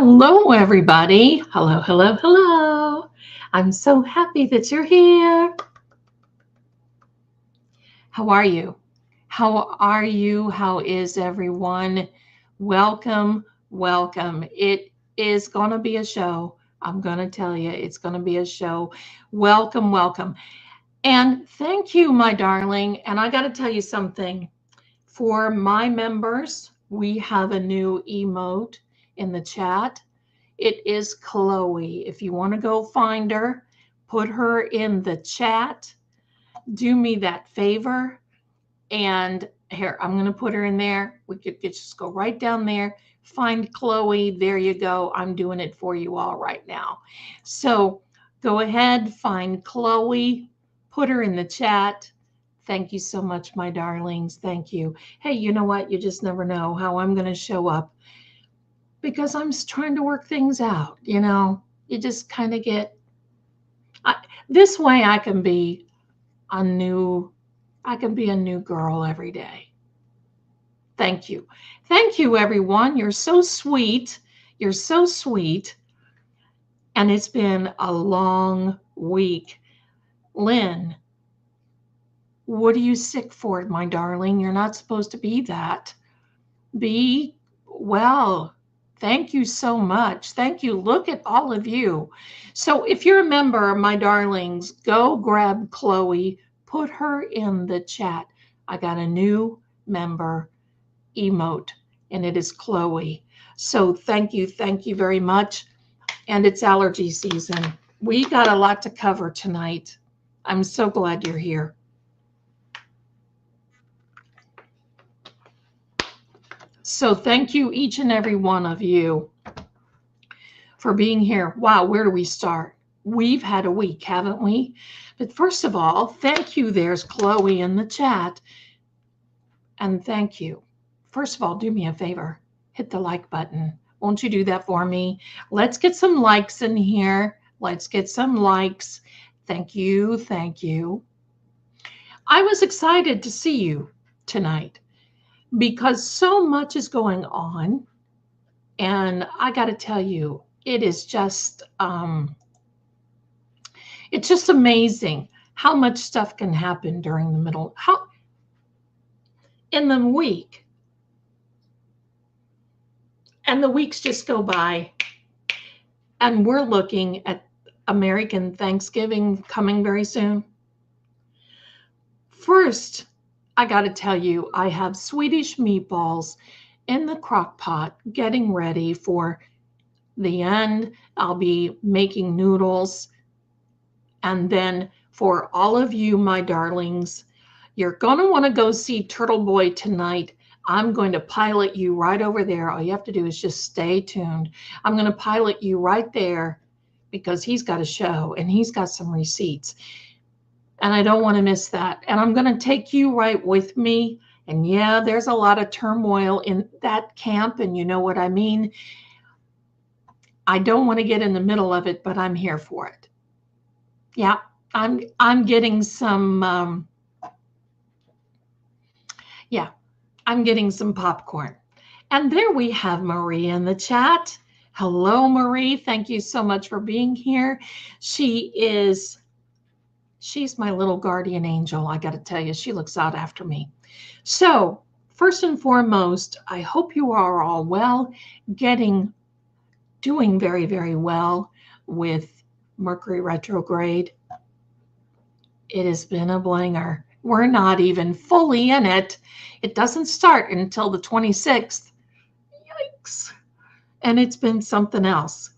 Hello, everybody. Hello, hello, hello. I'm so happy that you're here. How are you? How are you? How is everyone? Welcome, welcome. It is going to be a show. I'm going to tell you, it's going to be a show. Welcome, welcome. And thank you, my darling. And I got to tell you something. For my members, we have a new emote in the chat. It is Chloe. If you want to go find her, put her in the chat. Do me that favor. And here, I'm going to put her in there. We could just go right down there. Find Chloe. There you go. I'm doing it for you all right now. So go ahead, find Chloe, put her in the chat. Thank you so much, my darlings. Thank you. Hey, you know what? You just never know how I'm going to show up, because I'm trying to work things out. You just kind of get this way. I can be a new girl every day. Thank you everyone. You're so sweet. And it's been a long week. Lynn, what are you sick for, my darling? You're not supposed to be that. Be well. Thank you so much. Thank you. Look at all of you. So if you're a member, my darlings, go grab Chloe, put her in the chat. I got a new member emote, and it is Chloe. So thank you very much. And it's allergy season. We got a lot to cover tonight. I'm so glad you're here. So thank you, each and every one of you, for being here. Wow, where do we start? We've had a week, haven't we? But first of all, thank you. There's Chloe in the chat. And thank you. First of all, do me a favor. Hit the like button. Won't you do that for me? Let's get some likes in here. Let's get some likes. Thank you. Thank you. I was excited to see you tonight, because so much is going on. And I got to tell you, it is just, it's just amazing how much stuff can happen during the middle, in the week. And the weeks just go by. And we're looking at American Thanksgiving coming very soon. First, I got to tell you, I have Swedish meatballs in the crock pot getting ready for the end. I'll be making noodles. And then for all of you, my darlings, you're going to want to go see Turtle Boy tonight. I'm going to pilot you right over there. All you have to do is just stay tuned. I'm going to pilot you right there, because he's got a show and he's got some receipts. And I don't want to miss that. And I'm going to take you right with me. And yeah, there's a lot of turmoil in that camp. And you know what I mean? I don't want to get in the middle of it, but I'm here for it. Yeah, I'm getting some, I'm getting some popcorn. And there we have Marie in the chat. Hello, Marie. Thank you so much for being here. She's my little guardian angel. I got to tell you, she looks out after me. So first and foremost, I hope you are all well, doing very, very well with Mercury retrograde. It has been a blinger. We're not even fully in it. It doesn't start until the 26th. Yikes. And it's been something else.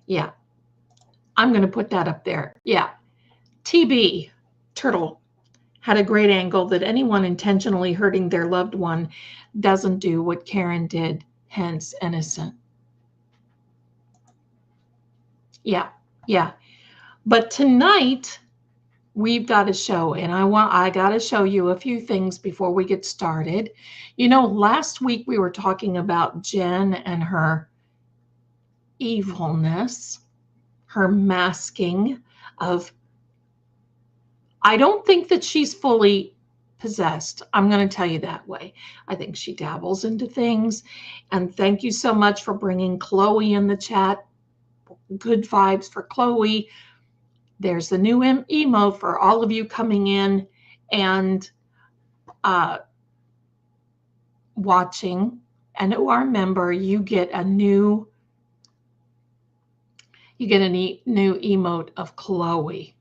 Yeah. I'm going to put that up there. Yeah. TB, Turtle, had a great angle that anyone intentionally hurting their loved one doesn't do what Karen did, hence innocent. Yeah. But tonight we've got a show, and I got to show you a few things before we get started. Last week we were talking about Jen and her evilness, her masking of, I don't think that she's fully possessed. I'm going to tell you that way. I think she dabbles into things. And thank you so much for bringing Chloe in the chat. Good vibes for Chloe. There's the new emote for all of you coming in and watching. And who are a member, you get a new new emote of Chloe.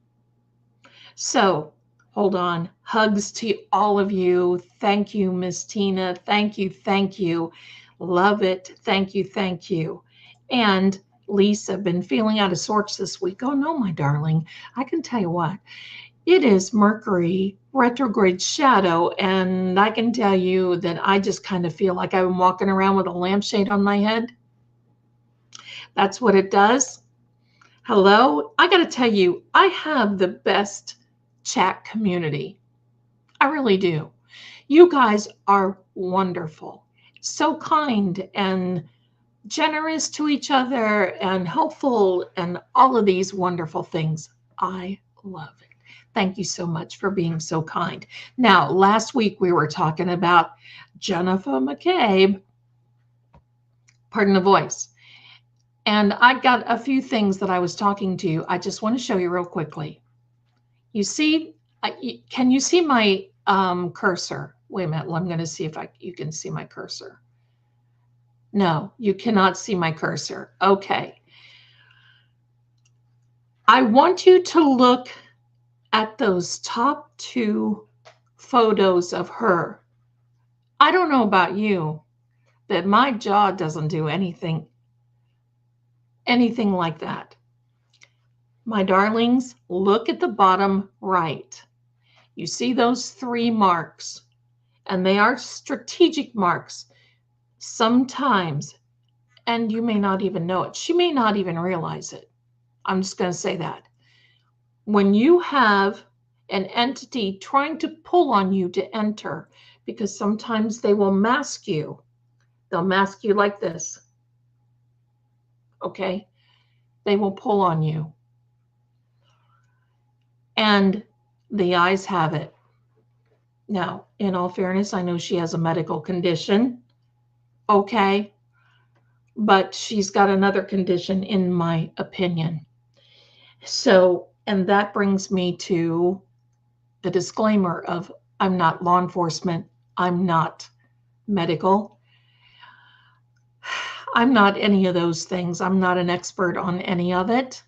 So hold on. Hugs to all of you. Thank you, Miss Tina. Thank you. Thank you. Love it. Thank you. Thank you. And Lisa, been feeling out of sorts this week. Oh no, my darling. I can tell you what. It is Mercury retrograde shadow, and I can tell you that I just kind of feel like I'm walking around with a lampshade on my head. That's what it does. Hello, I got to tell you, I have the best chat community. I really do. You guys are wonderful, so kind and generous to each other and helpful and all of these wonderful things. I love it. Thank you so much for being so kind. Now, last week we were talking about Jennifer McCabe, pardon the voice. And I got a few things that I was talking to you. I just want to show you real quickly. You see, can you see my cursor? Wait a minute. I'm going to see if you can see my cursor. No, you cannot see my cursor. Okay. I want you to look at those top two photos of her. I don't know about you, but my jaw doesn't do anything like that. My darlings, look at the bottom right. You see those three marks, and they are strategic marks sometimes, and you may not even know it. She may not even realize it. I'm just going to say that. When you have an entity trying to pull on you to enter, because sometimes they will mask you. They'll mask you like this. Okay? They will pull on you. And the eyes have it. Now, in all fairness, I know she has a medical condition. Okay? But she's got another condition, in my opinion. So, and that brings me to the disclaimer of I'm not law enforcement. I'm not medical. I'm not any of those things. I'm not an expert on any of it.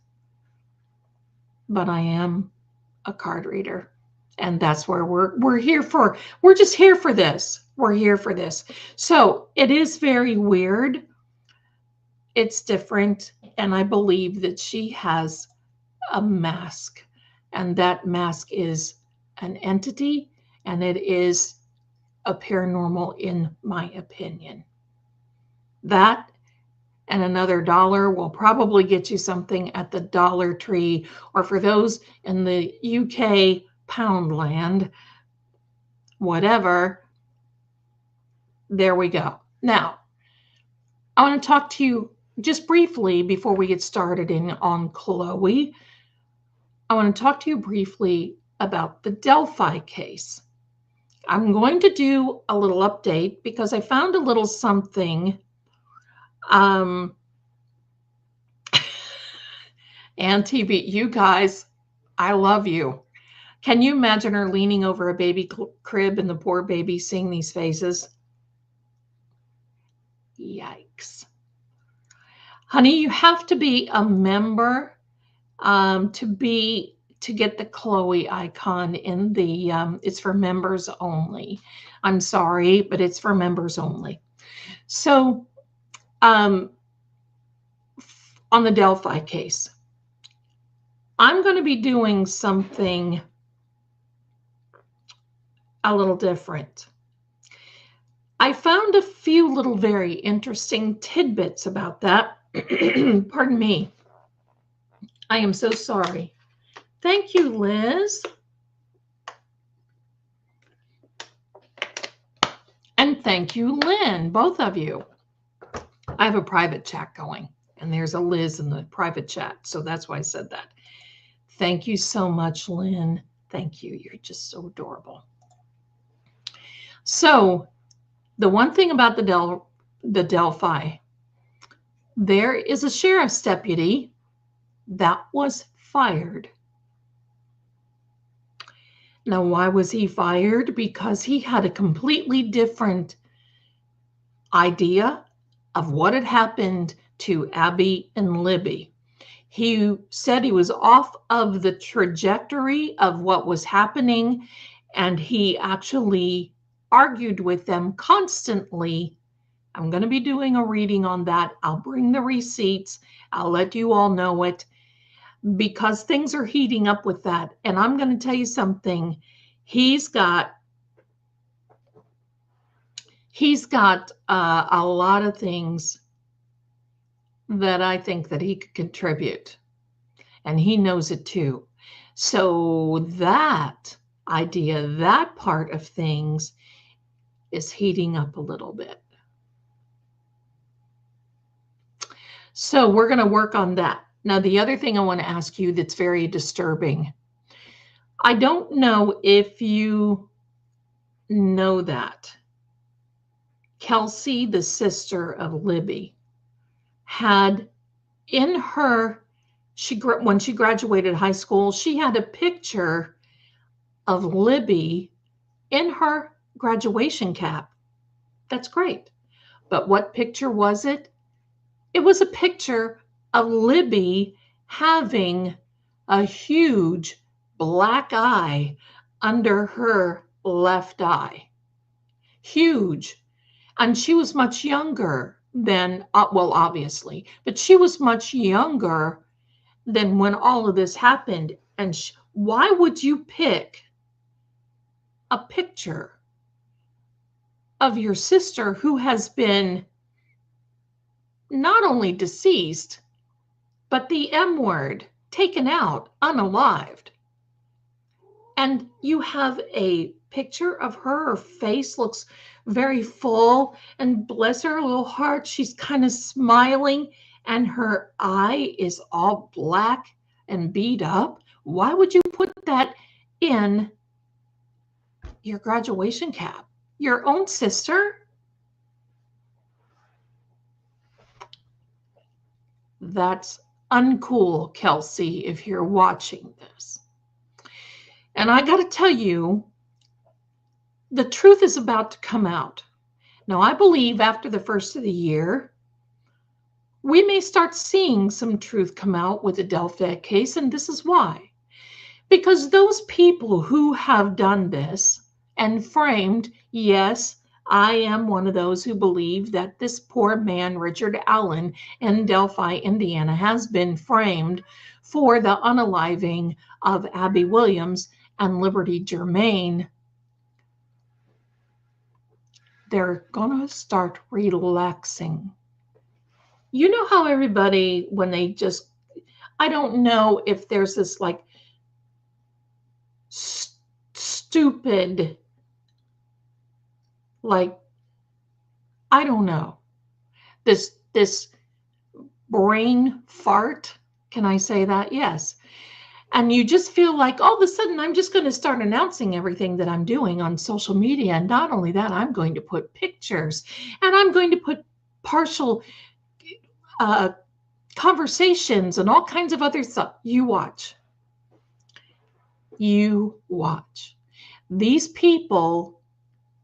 But I am a card reader. And that's where we're here for. We're just here for this. We're here for this. So it is very weird. It's different. And I believe that she has a mask. And that mask is an entity. And it is a paranormal, in my opinion. That and another $1 will probably get you something at the Dollar Tree, or for those in the UK Poundland, whatever. There we go. Now, I want to talk to you just briefly before we get started on Chloe. I want to talk to you briefly about the Delphi case. I'm going to do a little update because I found a little something. Auntie, you guys, I love you. Can you imagine her leaning over a baby crib and the poor baby seeing these faces? Yikes. Honey, you have to be a member to get the Chloe icon in the, it's for members only. I'm sorry, but it's for members only. So, on the Delphi case, I'm going to be doing something a little different. I found a few little very interesting tidbits about that. Pardon me. I am so sorry. Thank you, Liz. And thank you, Lynn, both of you. I have a private chat going, and there's a Liz in the private chat, so that's why I said that. Thank you so much, Lynn. Thank you. You're just so adorable. So the one thing about the Delphi, there is a sheriff's deputy that was fired. Now, why was he fired? Because he had a completely different idea of what had happened to Abby and Libby. He said he was off of the trajectory of what was happening, and he actually argued with them constantly. I'm going to be doing a reading on that. I'll bring the receipts. I'll let you all know it, because things are heating up with that. And I'm going to tell you something. He's got a lot of things that I think that he could contribute, and he knows it too. So that idea, that part of things is heating up a little bit. So we're going to work on that. Now, the other thing I want to ask you that's very disturbing. I don't know if you know that Kelsey, the sister of Libby, had in her, when she graduated high school, she had a picture of Libby in her graduation cap. That's great. But what picture was it? It was a picture of Libby having a huge black eye under her left eye. Huge. And she was much younger than, well, obviously, but she was much younger than when all of this happened. And why would you pick a picture of your sister who has been not only deceased, but the M word, taken out, unalived? And you have a picture of her face looks very full, and bless her little heart, she's kind of smiling, and her eye is all black and beat up. Why would you put that in your graduation cap? Your own sister? That's uncool, Kelsey, if you're watching this. And I got to tell you, the truth is about to come out. Now, I believe after the first of the year, we may start seeing some truth come out with the Delphi case, and this is why. Because those people who have done this and framed, yes, I am one of those who believe that this poor man, Richard Allen, in Delphi, Indiana, has been framed for the unaliving of Abby Williams and Liberty Germain. They're going to start relaxing. You know how everybody, when they just, I don't know if there's this like stupid, like, I don't know, this brain fart. Can I say that? Yes. And you just feel like all of a sudden I'm just going to start announcing everything that I'm doing on social media. And not only that, I'm going to put pictures, and I'm going to put partial conversations and all kinds of other stuff. You watch. You watch. These people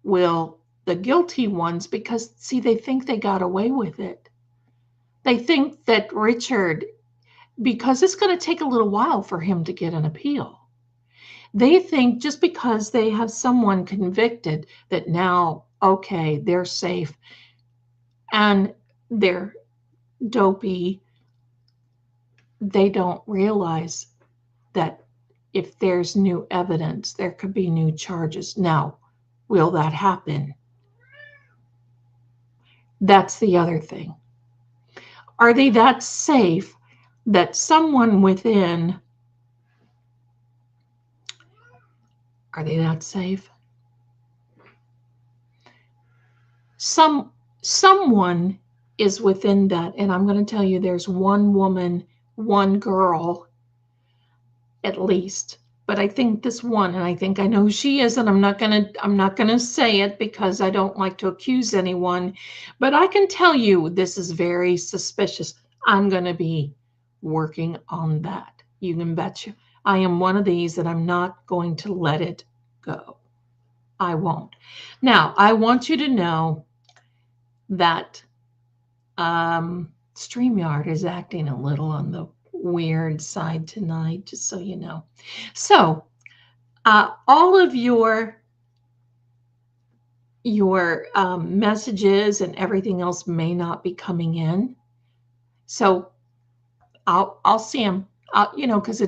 will, the guilty ones, because see, they think they got away with it. They think that Richard, because it's going to take a little while for him to get an appeal. They think just because they have someone convicted that now, okay, they're safe and they're dopey. They don't realize that if there's new evidence, there could be new charges. Now, will that happen? That's the other thing. Are they that safe that someone within, are they that safe? Someone is within that, and I'm going to tell you there's one woman, one girl, at least, but I think this one, and I think I know who she is, and I'm not gonna say it because I don't like to accuse anyone, but I can tell you this is very suspicious. I'm gonna be working on that. You can bet you. I am one of these that I'm not going to let it go. I won't. Now, I want you to know that StreamYard is acting a little on the weird side tonight, just so you know. So, all of your messages and everything else may not be coming in. So I'll see them, because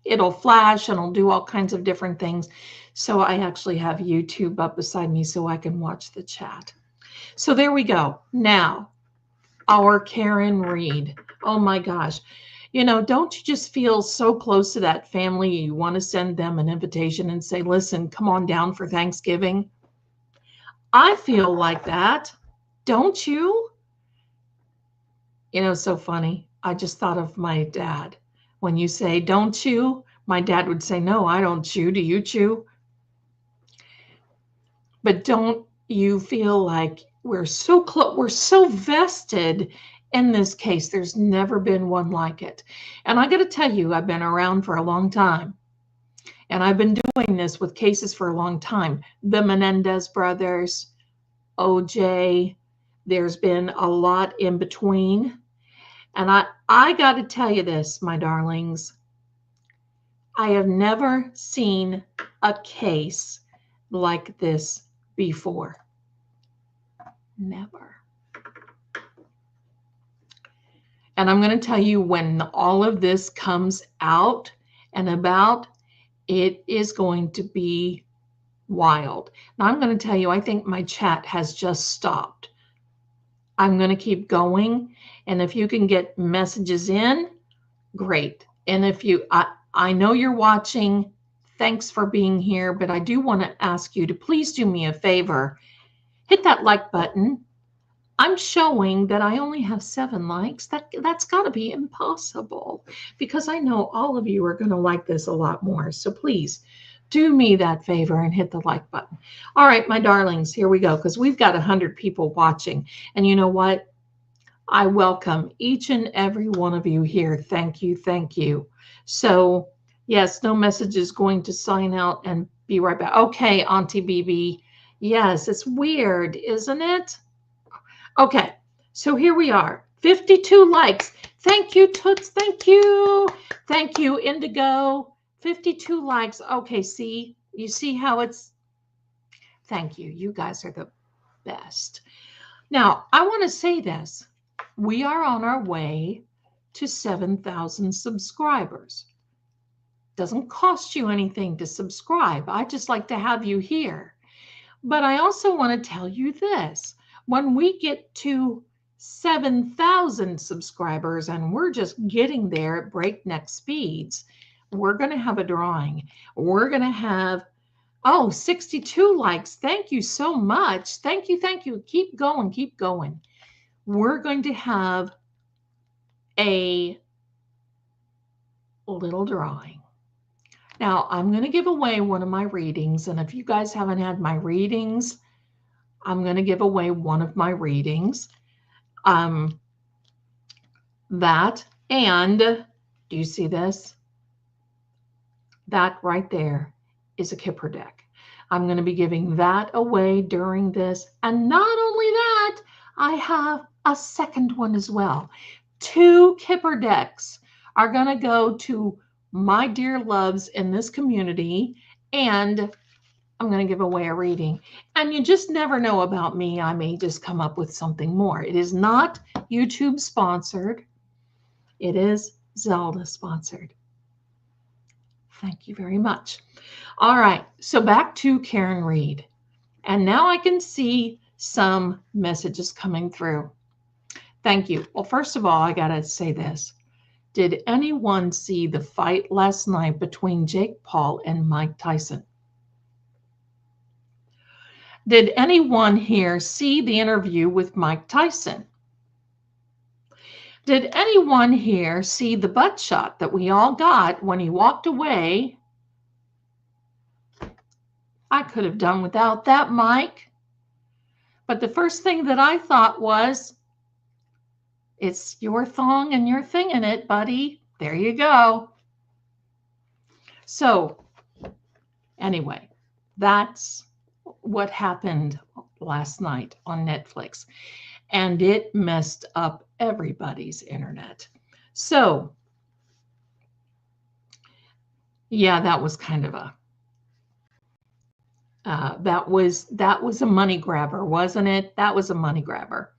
it'll flash and it'll do all kinds of different things. So I actually have YouTube up beside me so I can watch the chat. So there we go. Now, our Karen Reed. Oh my gosh. Don't you just feel so close to that family? You want to send them an invitation and say, listen, come on down for Thanksgiving. I feel like that. Don't you? So funny. I just thought of my dad. When you say, don't you? My dad would say, no, I don't chew. Do you chew? But don't you feel like we're so close? We're so vested in this case. There's never been one like it. And I got to tell you, I've been around for a long time. And I've been doing this with cases for a long time. The Menendez brothers, OJ, there's been a lot in between. And I got to tell you this, my darlings. I have never seen a case like this before. Never. And I'm going to tell you, when all of this comes out and about, it is going to be wild. Now, I'm going to tell you, I think my chat has just stopped. I'm going to keep going. And if you can get messages in, great. And if I know you're watching, thanks for being here, but I do want to ask you to please do me a favor. Hit that like button. I'm showing that I only have 7 likes. That's got to be impossible, because I know all of you are going to like this a lot more. So please do me that favor and hit the like button. All right, my darlings, here we go, because we've got 100 people watching. And you know what? I welcome each and every one of you here. Thank you. Thank you. So yes, no message is going to sign out and be right back. Okay, Auntie BB. Yes, it's weird, isn't it? Okay, so here we are. 52 likes. Thank you, Toots. Thank you. Thank you, Indigo. 52 likes. Okay, see? You see how it's... Thank you. You guys are the best. Now, I want to say this. We are on our way to 7,000 subscribers. Doesn't cost you anything to subscribe. I just like to have you here. But I also want to tell you this. When we get to 7,000 subscribers, and we're just getting there at breakneck speeds, we're going to have a drawing. We're going to have, 62 likes. Thank you so much. Thank you. Thank you. Keep going. Keep going. We're going to have a little drawing. Now, I'm going to give away one of my readings. And if you guys haven't had my readings, I'm going to give away one of my readings. That, and do you see this? That right there is a Kipper deck. I'm going to be giving that away during this. And not only that, I have a second one as well. 2 Kipper decks are going to go to my dear loves in this community, and I'm going to give away a reading. And you just never know about me. I may just come up with something more. It is not YouTube sponsored. It is Zelda sponsored. Thank you very much. All right, so back to Karen Reed. And now I can see some messages coming through. Thank you. Well, first of all, I got to say this. Did anyone see the fight last night between Jake Paul and Mike Tyson? Did anyone here see the interview with Mike Tyson? Did anyone here see the butt shot that we all got when he walked away I could have done without that mic. But the first thing that I thought was, it's your thong and your thing in it, buddy. There you go. So anyway, that's what happened last night on Netflix. And it messed up everybody's internet. So yeah, that was kind of a that was a money grabber, wasn't it? That was a money grabber.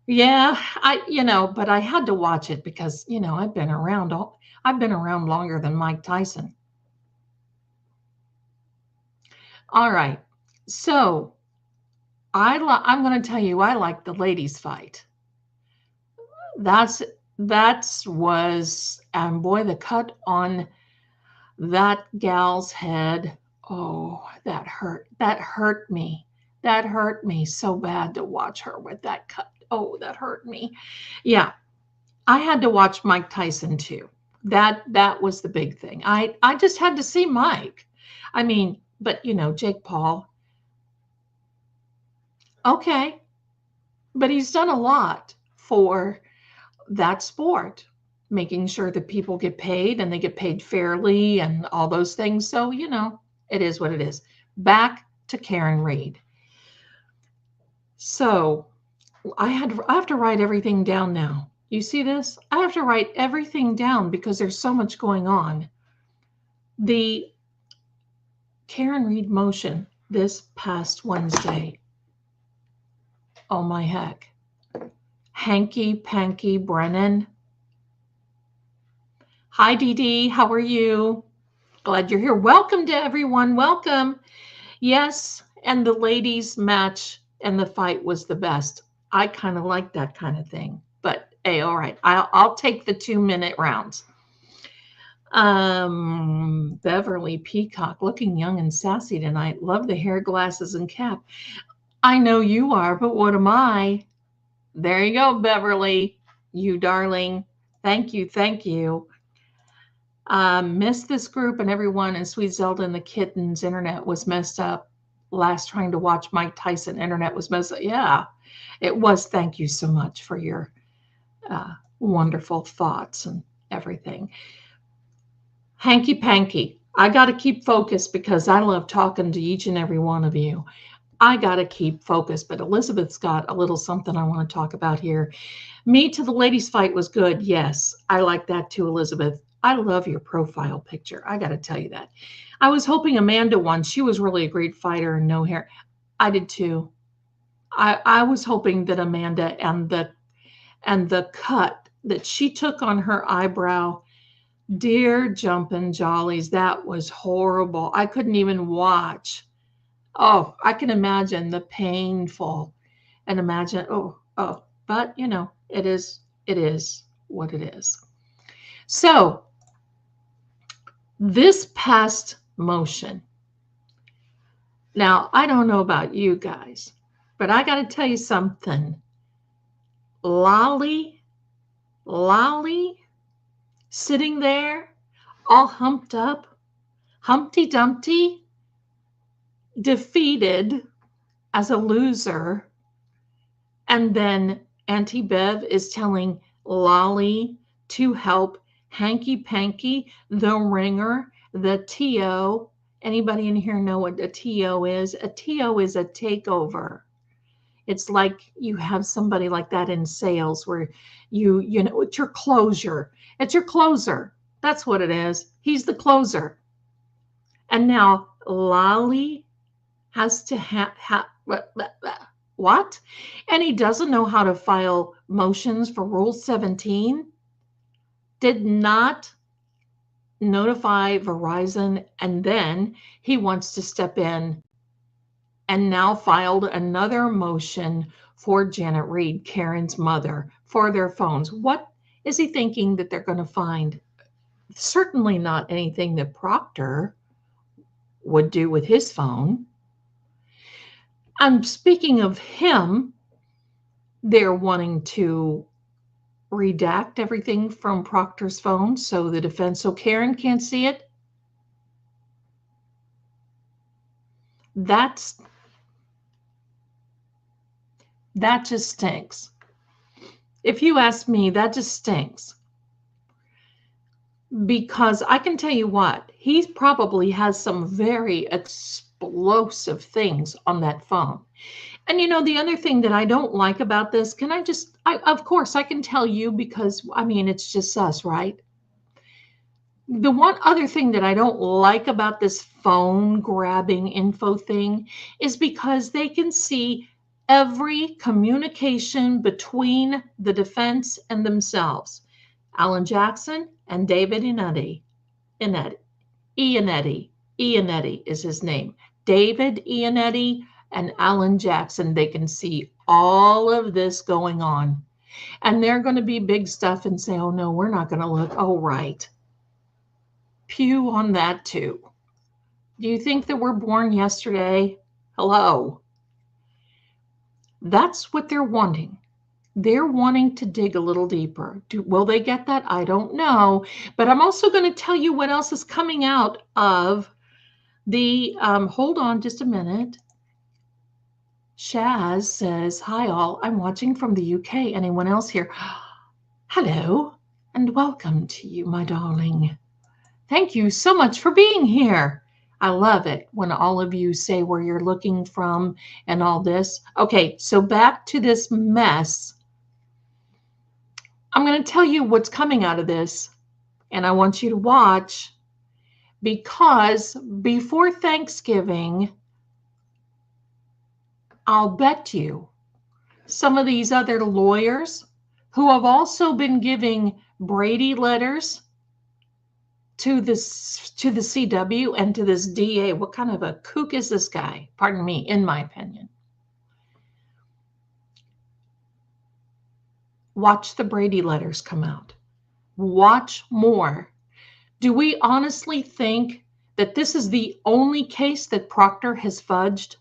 Yeah, but I had to watch it because, I've been around longer than Mike Tyson. All right. So, I'm going to tell you, I like the ladies fight. And boy, the cut on that gal's head. Oh, that hurt. That hurt me. That hurt me so bad to watch her with that cut. Oh, that hurt me. Yeah. I had to watch Mike Tyson too. That was the big thing. I just had to see Mike. I mean, but Jake Paul. Okay. But he's done a lot for that sport, making sure that people get paid and they get paid fairly and all those things. So, it is what it is. Back to Karen Reed. So I have to write everything down now. You see this? I have to write everything down because there's so much going on. The Karen Reed motion this past Wednesday. Oh my heck. Hanky Panky Brennan. Hi, Dee Dee. How are you? Glad you're here. Welcome to everyone. Welcome. Yes, and the ladies match and the fight was the best. I kind of like that kind of thing. But hey, all right. I'll take the 2-minute rounds. Beverly Peacock, looking young and sassy tonight. Love the hair, glasses, and cap. I know you are, but what am I? There you go, Beverly. You darling. Thank you. Thank you. Missed this group and everyone in Sweet Zelda and the Kittens. Internet was messed up. Last trying to watch Mike Tyson. Internet was messed up. Yeah, it was. Thank you so much for your wonderful thoughts and everything. Hanky Panky. I got to keep focused because I love talking to each and every one of you. I got to keep focused, but Elizabeth's got a little something I want to talk about here. Me to the ladies fight was good. Yes, I like that too, Elizabeth. I love your profile picture. I got to tell you that. I was hoping Amanda won. She was really a great fighter and no hair. I did too. I was hoping that Amanda and the cut that she took on her eyebrow, dear jumping jollies, that was horrible. I couldn't even watch. Oh, I can imagine the painful and imagine, but it is what it is. So this past motion, now I don't know about you guys, but I got to tell you something. Lolly, sitting there all humped up, Humpty Dumpty, defeated as a loser. And then Auntie Bev is telling Lolly to help Hanky Panky, the ringer, the TO. Anybody in here know what a TO is? A TO is a takeover. It's like you have somebody like that in sales where it's your closure. It's your closer. That's what it is. He's the closer. And now Lolly has to what? And he doesn't know how to file motions for Rule 17. Did not notify Verizon, and then he wants to step in and now filed another motion for Janet Reed, Karen's mother, for their phones. What is he thinking that they're going to find? Certainly not anything that Proctor would do with his phone. And speaking of him, they're wanting to redact everything from Proctor's phone so Karen can't see it. That just stinks. If you ask me, that just stinks. Because I can tell you what, he probably has some very explosive things on that phone. And the other thing that I don't like about this, of course, I can tell you because, I mean, it's just us, right? The one other thing that I don't like about this phone grabbing info thing is because they can see every communication between the defense and themselves. Alan Jackson and David Iannetti. Iannetti is his name. David Iannetti and Alan Jackson. They can see all of this going on. And they're going to be big stuff and say, oh, no, we're not going to look. Oh, right. Pew on that, too. Do you think that we're born yesterday? Hello. That's what they're wanting. They're wanting to dig a little deeper. Will they get that? I don't know. But I'm also going to tell you what else is coming out of the, hold on just a minute. Shaz says, hi all, I'm watching from the UK. Anyone else here? Hello, and welcome to you, my darling. Thank you so much for being here. I love it when all of you say where you're looking from and all this. Okay, so back to this mess. I'm going to tell you what's coming out of this, and I want you to watch, because before Thanksgiving, I'll bet you some of these other lawyers who have also been giving Brady letters to the CW and to this DA. What kind of a kook is this guy? Pardon me, in my opinion. Watch the Brady letters come out. Watch more. Do we honestly think that this is the only case that Proctor has fudged?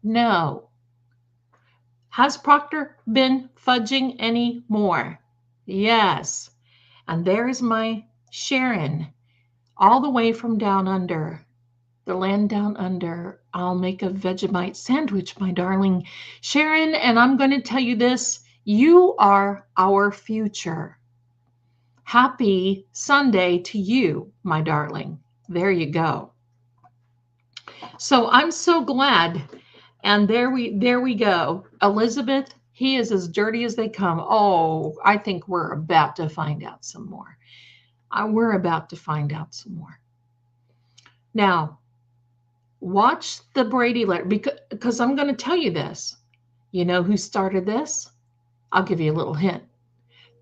No. Has Proctor been fudging any more? Yes. And there's my Sharon, all the way from down under, the land down under. I'll make a Vegemite sandwich, my darling Sharon. And I'm going to tell you this, you are our future. Happy Sunday to you, my darling. There you go. So I'm so glad. And there we go. Elizabeth, he is as dirty as they come. Oh, I think we're about to find out some more. We're about to find out some more. Now, watch the Brady letter, because I'm going to tell you this. You know who started this? I'll give you a little hint.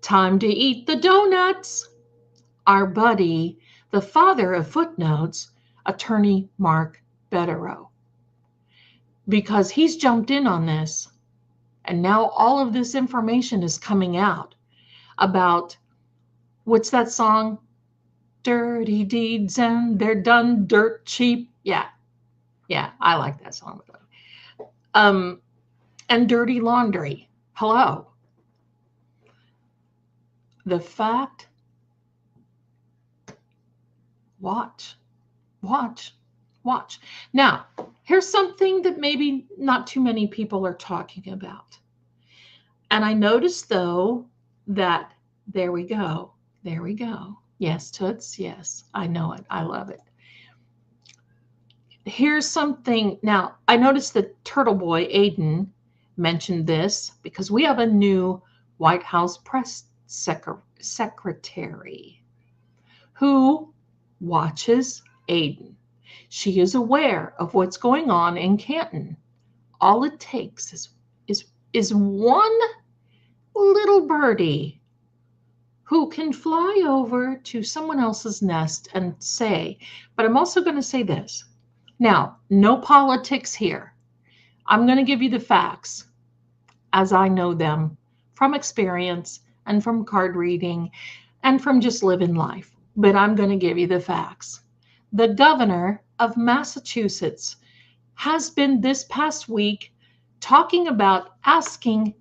Time to eat the donuts. Our buddy, the father of Footnotes, attorney Mark Betterow. Because he's jumped in on this, and now all of this information is coming out about, what's that song? Dirty deeds and they're done dirt cheap. Yeah, I like that song. And dirty laundry. Hello. The fact, watch. Now, here's something that maybe not too many people are talking about. And I noticed, though, that there we go. Yes, Toots, yes, I know it. I love it. Here's something. Now, I noticed that Turtle Boy Aiden mentioned this because we have a new White House press secretary who watches Aiden. She is aware of what's going on in Canton. All it takes is one little birdie who can fly over to someone else's nest and say, but I'm also going to say this. Now, no politics here. I'm going to give you the facts as I know them from experience and from card reading and from just living life. But I'm going to give you the facts. The governor of Massachusetts has been this past week talking about asking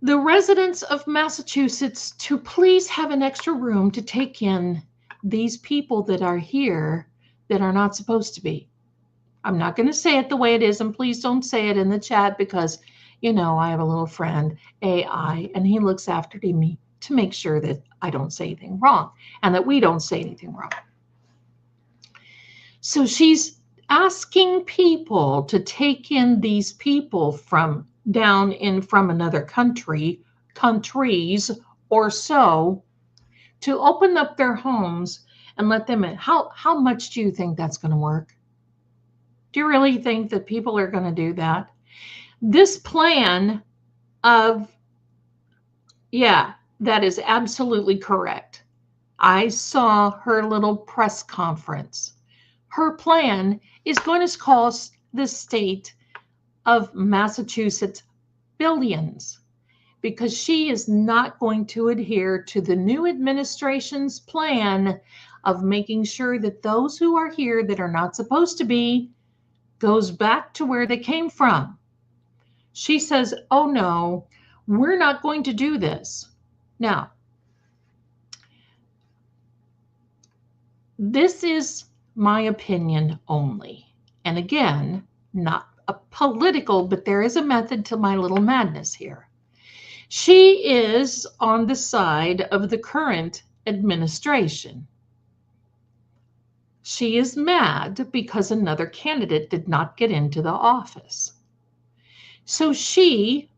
the residents of Massachusetts to please have an extra room to take in these people that are here that are not supposed to be. I'm not going to say it the way it is, and please don't say it in the chat because, I have a little friend, AI, and he looks after me to make sure that I don't say anything wrong and that we don't say anything wrong. So she's asking people to take in these people from another countries or so, to open up their homes and let them in. How much do you think that's going to work? Do you really think that people are going to do that? This plan of, yeah, that is absolutely correct. I saw her little press conference. Her plan is going to cost the state of Massachusetts billions, because she is not going to adhere to the new administration's plan of making sure that those who are here that are not supposed to be goes back to where they came from. She says, oh no, we're not going to do this. Now, this is my opinion only. And again, not a political, but there is a method to my little madness here. She is on the side of the current administration. She is mad because another candidate did not get into the office. So she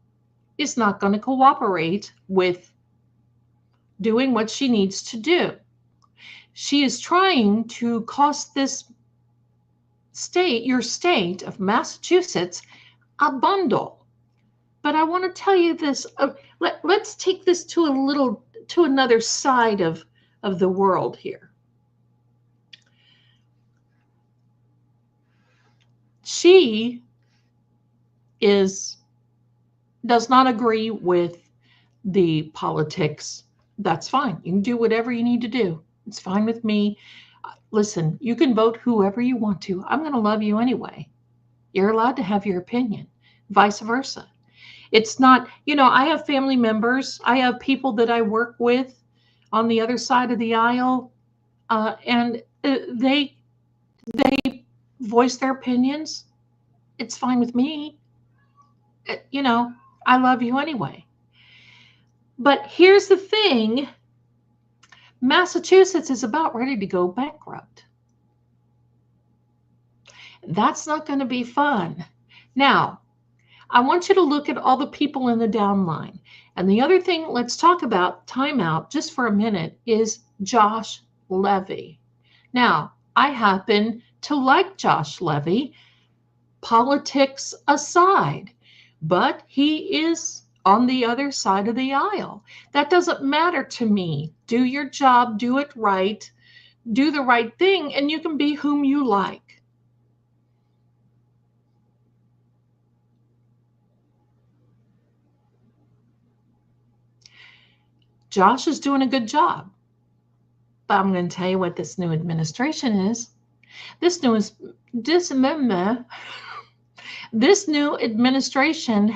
is not going to cooperate with doing what she needs to do. She is trying to cost this state, your state of Massachusetts, a bundle. But I want to tell you this. Let's take this to another side of the world here. She does not agree with the politics. That's fine. You can do whatever you need to do. It's fine with me. Listen, you can vote whoever you want to. I'm going to love you anyway. You're allowed to have your opinion, vice versa. It's not, I have family members. I have people that I work with on the other side of the aisle, and they voice their opinions. It's fine with me. I love you anyway. But here's the thing. Massachusetts is about ready to go bankrupt. That's not going to be fun. Now, I want you to look at all the people in the downline. And the other thing, let's talk about, timeout just for a minute, is Josh Levy. Now, I happen to like Josh Levy, politics aside, but he is on the other side of the aisle. That doesn't matter to me. Do your job, do it right, do the right thing, and you can be whom you like. Josh is doing a good job. But I'm going to tell you what this new administration is. This new administration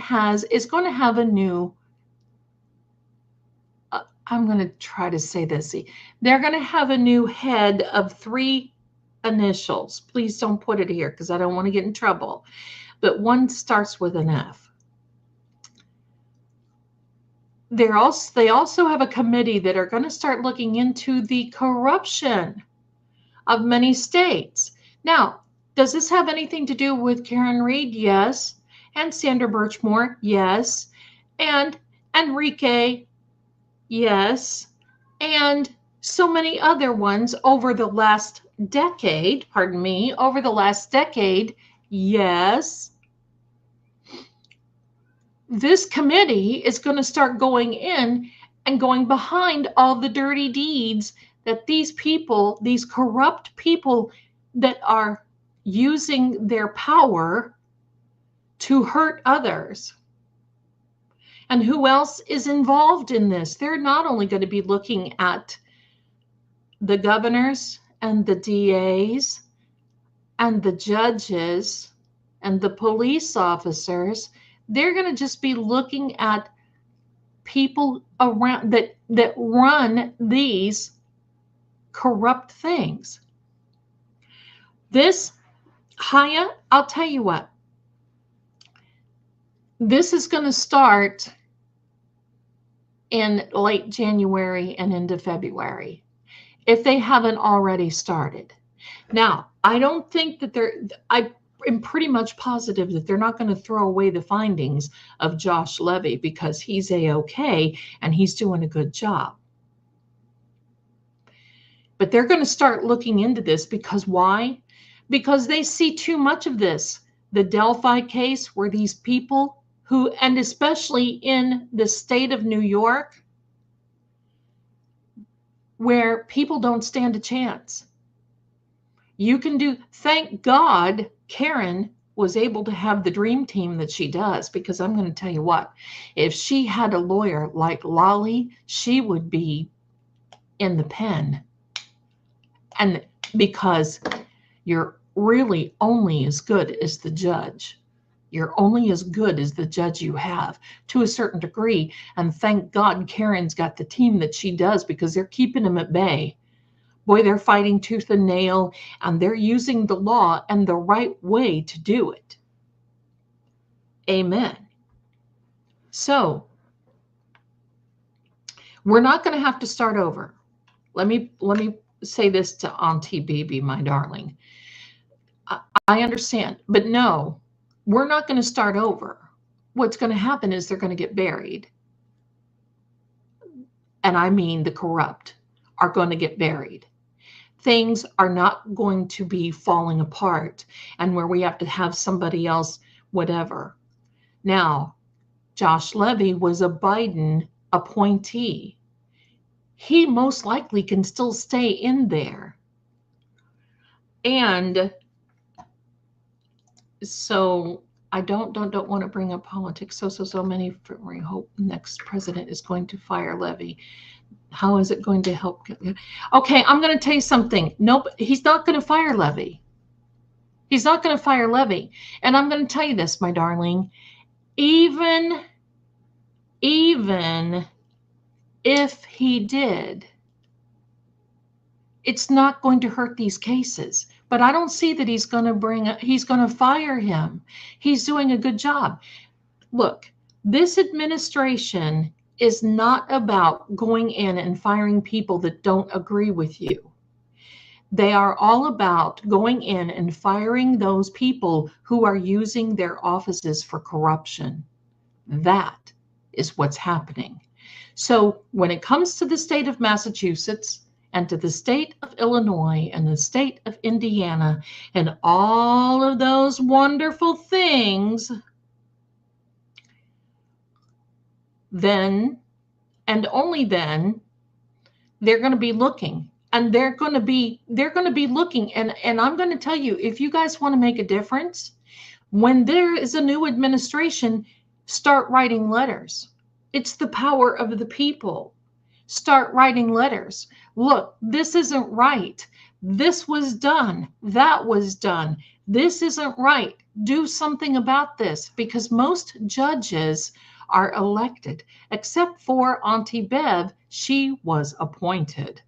is going to have a new, I'm going to try to say this. They're going to have a new head of 3 initials. Please don't put it here because I don't want to get in trouble. But one starts with an F. They also have a committee that are going to start looking into the corruption of many states. Now, does this have anything to do with Karen Reed? Yes. And Sandra Birchmore? Yes. And Enrique? Yes. And so many other ones over the last decade, yes. This committee is going to start going in and going behind all the dirty deeds that these people, these corrupt people that are using their power to hurt others. And who else is involved in this? They're not only going to be looking at the governors and the DAs and the judges and the police officers. They're going to just be looking at people around that run these corrupt things. This, Haya, I'll tell you what, this is going to start in late January and into February, if they haven't already started. Now, I don't think that I am pretty much positive that they're not going to throw away the findings of Josh Levy because he's A-OK and he's doing a good job. But they're going to start looking into this because why? Because they see too much of this. The Delphi case where these people who, and especially in the state of New York, where people don't stand a chance. You can do, thank God Karen was able to have the dream team that she does, because I'm going to tell you what, if she had a lawyer like Lolly, she would be in the pen. And because you're really only as good as the judge. You're only as good as the judge you have to a certain degree. And thank God Karen's got the team that she does, because they're keeping them at bay. Boy, they're fighting tooth and nail, and they're using the law and the right way to do it. Amen. So we're not going to have to start over. Let me say this to Auntie Bibi, my darling. I understand, but no, we're not going to start over. What's going to happen is they're going to get buried. And I mean the corrupt are going to get buried. Things are not going to be falling apart and where we have to have somebody else, whatever. Now, Josh Levy was a Biden appointee. He most likely can still stay in there. And so I don't want to bring up politics. So many we hope next president is going to fire Levy. How is it going to help? Okay, I'm going to tell you something. Nope, he's not going to fire Levy. He's not going to fire Levy. And I'm going to tell you this, my darling. Even if he did, it's not going to hurt these cases. But I don't see that he's going to fire him. He's doing a good job. Look, this administration is not about going in and firing people that don't agree with you. They are all about going in and firing those people who are using their offices for corruption. That is what's happening. So when it comes to the state of Massachusetts and to the state of Illinois and the state of Indiana and all of those wonderful things, then and only then they're going to be looking, and they're going to be looking. And I'm going to tell you, if you guys want to make a difference, when there is a new administration, start writing letters. It's the power of the people. Start writing letters. Look, this isn't right. This was done. That was done. This isn't right. Do something about this, because most judges are elected, except for Auntie Bev. She was appointed.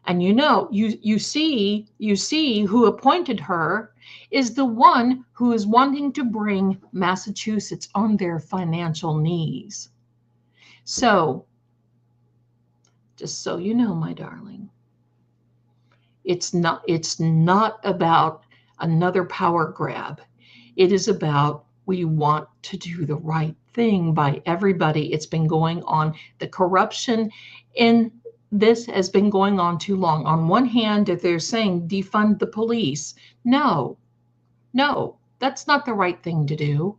And you see who appointed her is the one who is wanting to bring Massachusetts on their financial knees. So, just so you know, my darling, it's not about another power grab. It is about, we want to do the right thing by everybody. It's been going on. The corruption in this has been going on too long. On one hand, if they're saying defund the police, no, that's not the right thing to do.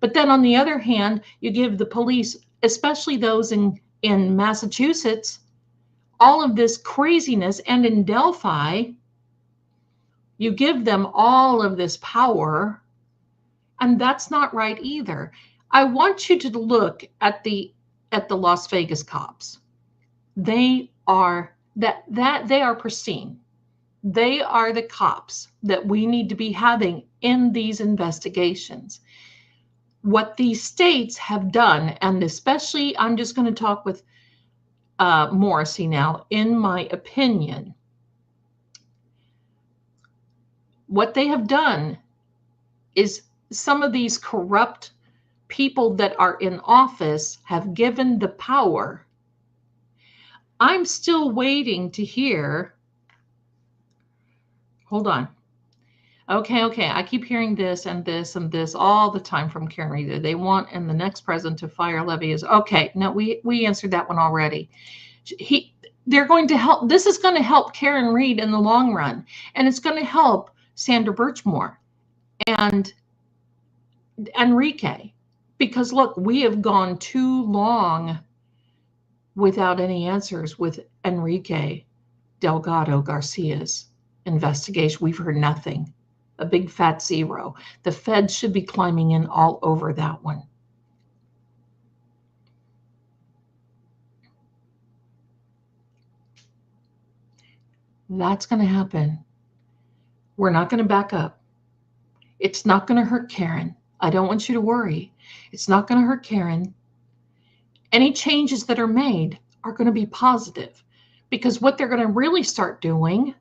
But then on the other hand, you give the police, especially those in Massachusetts, all of this craziness, and in Delphi, you give them all of this power, and that's not right either. I want you to look at the Las Vegas cops. They are they are pristine. They are the cops that we need to be having in these investigations. What these states have done, and especially, I'm just going to talk with Morrissey now, in my opinion, what they have done is some of these corrupt people that are in office have given the power. I'm still waiting to hear. Hold on. Okay. I keep hearing this and this and this all the time from Karen Reed. They want and the next president to fire Levy is okay. No, we answered that one already. They're going to help. This is going to help Karen Reed in the long run, and it's going to help Sandra Birchmore and Enrique, because look, we have gone too long without any answers with Enrique Delgado Garcia's investigation. We've heard nothing. A big fat zero. The feds should be climbing in all over that one. That's going to happen. We're not going to back up. It's not going to hurt Karen. I don't want you to worry. It's not going to hurt Karen. Any changes that are made are going to be positive, because what they're going to really start doing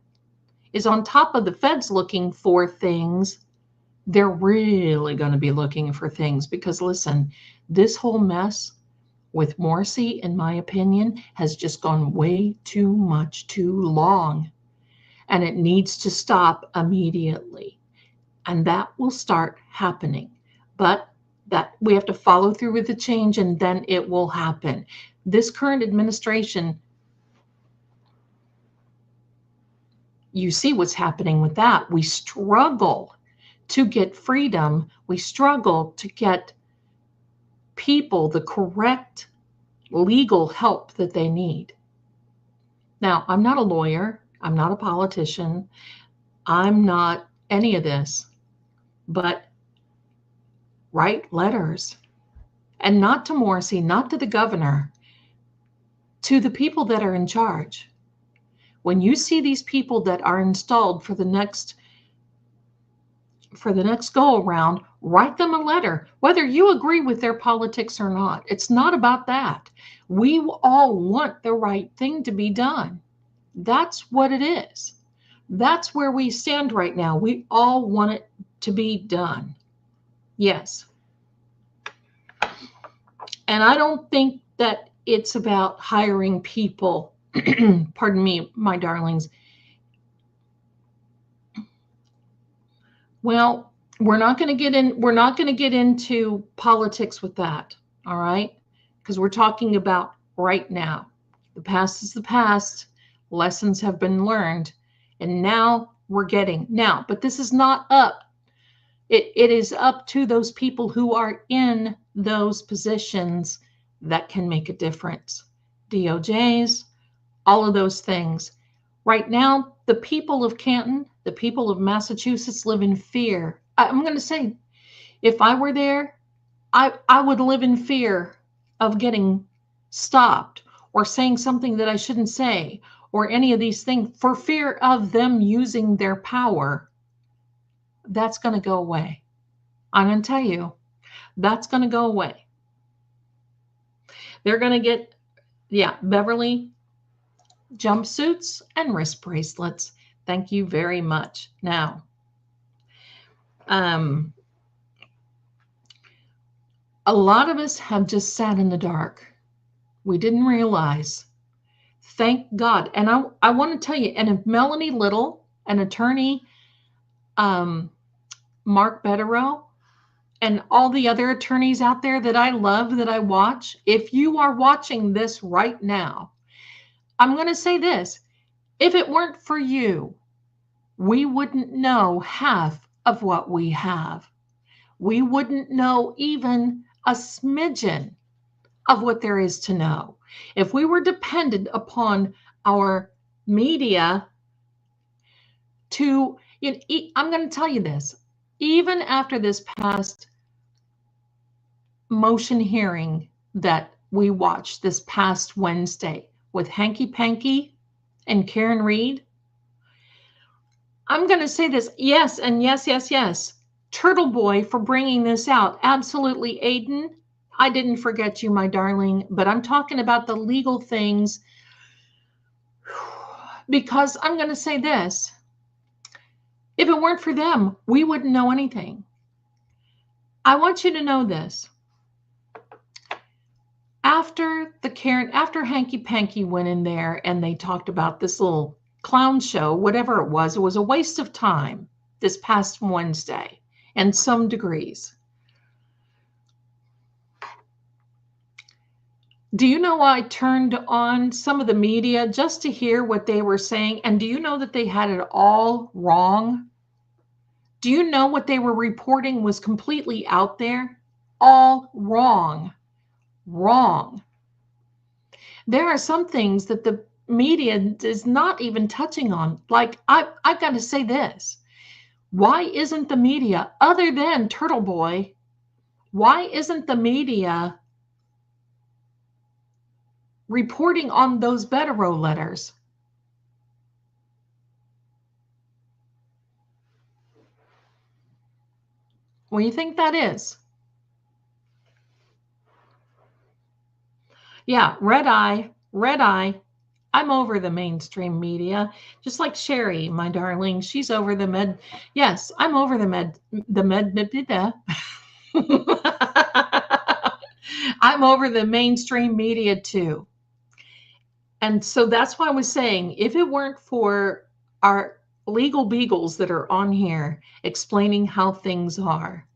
is, on top of the feds looking for things, they're really going to be looking for things. Because listen, this whole mess with Morrissey, in my opinion, has just gone way too much too long, and it needs to stop immediately. And that will start happening. But that we have to follow through with the change, and then it will happen. This current administration, you see what's happening with that. We struggle to get freedom. We struggle to get people the correct legal help that they need. Now, I'm not a lawyer. I'm not a politician. I'm not any of this. But write letters, and not to Morrissey, not to the governor, to the people that are in charge. When you see these people that are installed for the next go around, write them a letter, whether you agree with their politics or not. It's not about that. We all want the right thing to be done. That's what it is. That's where we stand right now. We all want it to be done. Yes. And I don't think that it's about hiring people. Pardon me, my darlings. Well, we're not going to get into politics with that, all right? Because we're talking about right now. The past is the past. Lessons have been learned, and now we're getting now. But this is not up. It is up to those people who are in those positions that can make a difference. DOJs, all of those things. Right now, the people of Canton, the people of Massachusetts live in fear. I'm going to say, if I were there, I would live in fear of getting stopped or saying something that I shouldn't say, or any of these things, for fear of them using their power. That's going to go away. I'm going to tell you, that's going to go away. They're going to get, Beverly, jumpsuits and wrist bracelets. Thank you very much. Now, a lot of us have just sat in the dark. We didn't realize. Thank God. And I want to tell you, and if Melanie Little, an attorney, Mark Betterow, and all the other attorneys out there that I love, that I watch, if you are watching this right now, I'm going to say this. If it weren't for you, we wouldn't know half of what we have. We wouldn't know even a smidgen of what there is to know. If we were dependent upon our media to, I'm going to tell you this, even after this past motion hearing that we watched this past Wednesday with Hanky Panky and Karen Reed, I'm going to say this, yes, and yes. Turtle Boy for bringing this out. Absolutely, Aiden. I didn't forget you, my darling, but I'm talking about the legal things, because I'm going to say this. If it weren't for them, we wouldn't know anything. I want you to know this. After Hanky Panky went in there and they talked about this little clown show, whatever it was a waste of time this past Wednesday and some degrees. Do you know I turned on some of the media just to hear what they were saying? And do you know that they had it all wrong? Do you know what they were reporting was completely out there? All wrong. Wrong. There are some things that the media is not even touching on. Like, I've got to say this. Why isn't the media, other than Turtle Boy, why isn't the media reporting on those Betero letters? What do you think that is? Yeah, red eye. I'm over the mainstream media, just like Sherry, my darling. She's over the med. Yes, I'm over the med. I'm over the mainstream media too. And so that's why I was saying, if it weren't for our legal beagles that are on here explaining how things are,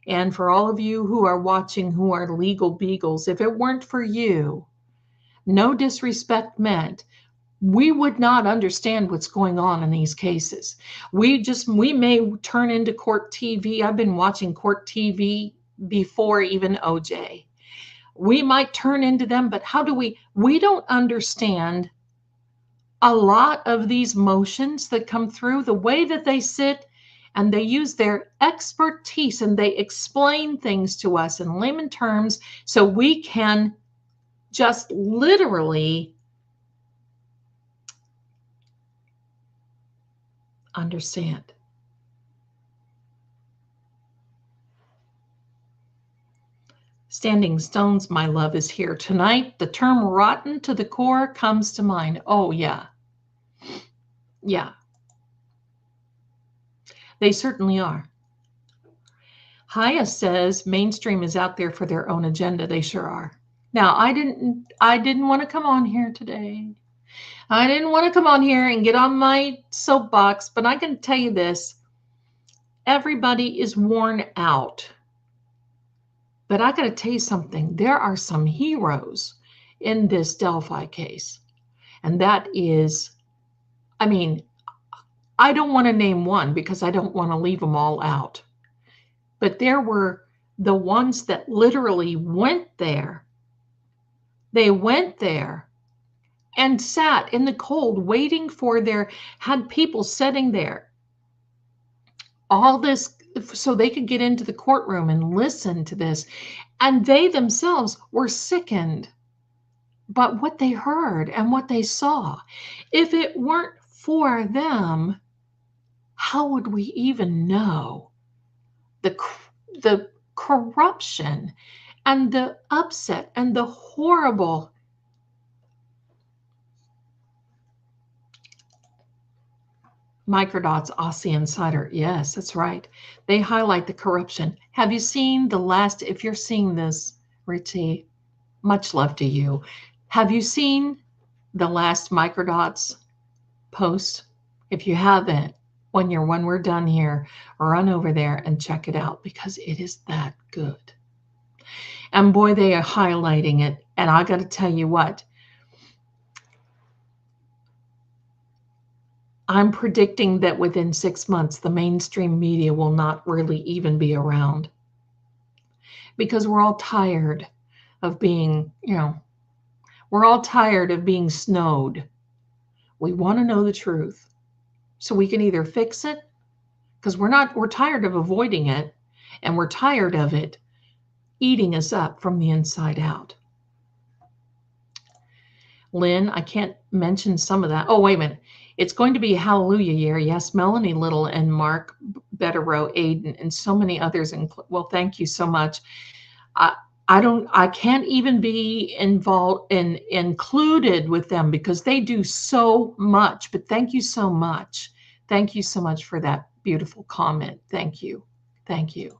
and for all of you who are watching who are legal beagles, if it weren't for you, no disrespect meant, we would not understand what's going on in these cases. We may turn into court TV. I've been watching court TV before even OJ. We might turn into them, but how do we don't understand a lot of these motions that come through, the way that they sit and they use their expertise and they explain things to us in layman terms so we can just literally understand. Standing Stones, my love, is here tonight. The term rotten to the core comes to mind. Oh, yeah. Yeah. They certainly are. Haya says mainstream is out there for their own agenda. They sure are. Now, I didn't want to come on here today. I didn't want to come on here and get on my soapbox, but I can tell you this. Everybody is worn out. But I got to tell you something. There are some heroes in this Delphi case. And that is, I mean, I don't want to name one because I don't want to leave them all out. But there were the ones that literally went there. They went there and sat in the cold waiting for had people sitting there. All this so they could get into the courtroom and listen to this. And they themselves were sickened by what they heard and what they saw. If it weren't for them, how would we even know the corruption and the upset and the horrible microdots, Aussie Insider? Yes, that's right. They highlight the corruption. Have you seen the last, if you're seeing this, Richie, much love to you. Have you seen the last microdots post? If you haven't, when we're done here, run over there and check it out because it is that good. And boy, they are highlighting it. And I got to tell you what, I'm predicting that within 6 months, the mainstream media will not really even be around because we're all tired of being, we're all tired of being snowed. We want to know the truth so we can either fix it because we're tired of avoiding it and we're tired of it eating us up from the inside out. Lynn, I can't mention some of that. Oh, wait a minute. It's going to be a hallelujah year. Yes, Melanie Little and Mark Betero, Aiden, and so many others. Well, thank you so much. I can't even be included with them because they do so much, but thank you so much. Thank you so much for that beautiful comment. Thank you. Thank you.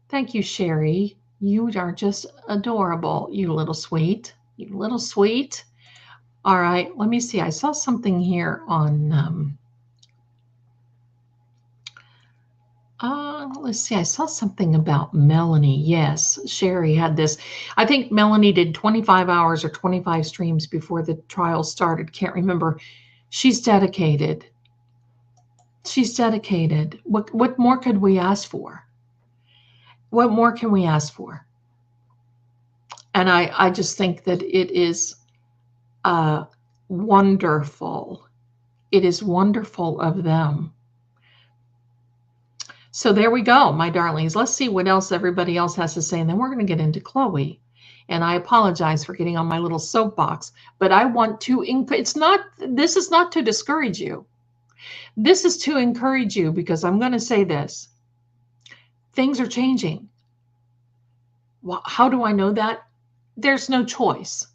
Thank you, Sherry. You are just adorable, you little sweet. You little sweet. All right, let me see. I saw something here on let's see. I saw something about Melanie. Yes, Sherry had this. I think Melanie did 25 hours or 25 streams before the trial started. Can't remember. She's dedicated. She's dedicated. What more could we ask for? What more can we ask for? And I just think that it is wonderful. It is wonderful of them. So there we go, my darlings. Let's see what else everybody else has to say, and then we're going to get into Chloe. And I apologize for getting on my little soapbox, but I want to, this is not to discourage you. This is to encourage you, because I'm going to say this. Things are changing. Well, how do I know that? There's no choice.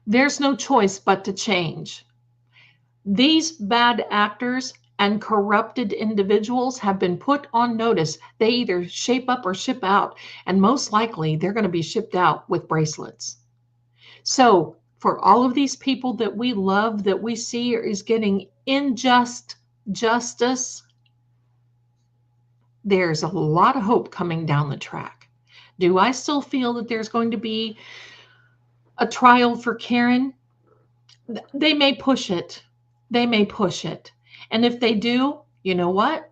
There's no choice but to change. These bad actors and corrupted individuals have been put on notice. They either shape up or ship out, and most likely they're going to be shipped out with bracelets. So for all of these people that we love, that we see is getting unjust justice, there's a lot of hope coming down the track. Do I still feel that there's going to be a trial for Karen? They may push it. They may push it. And if they do, you know what?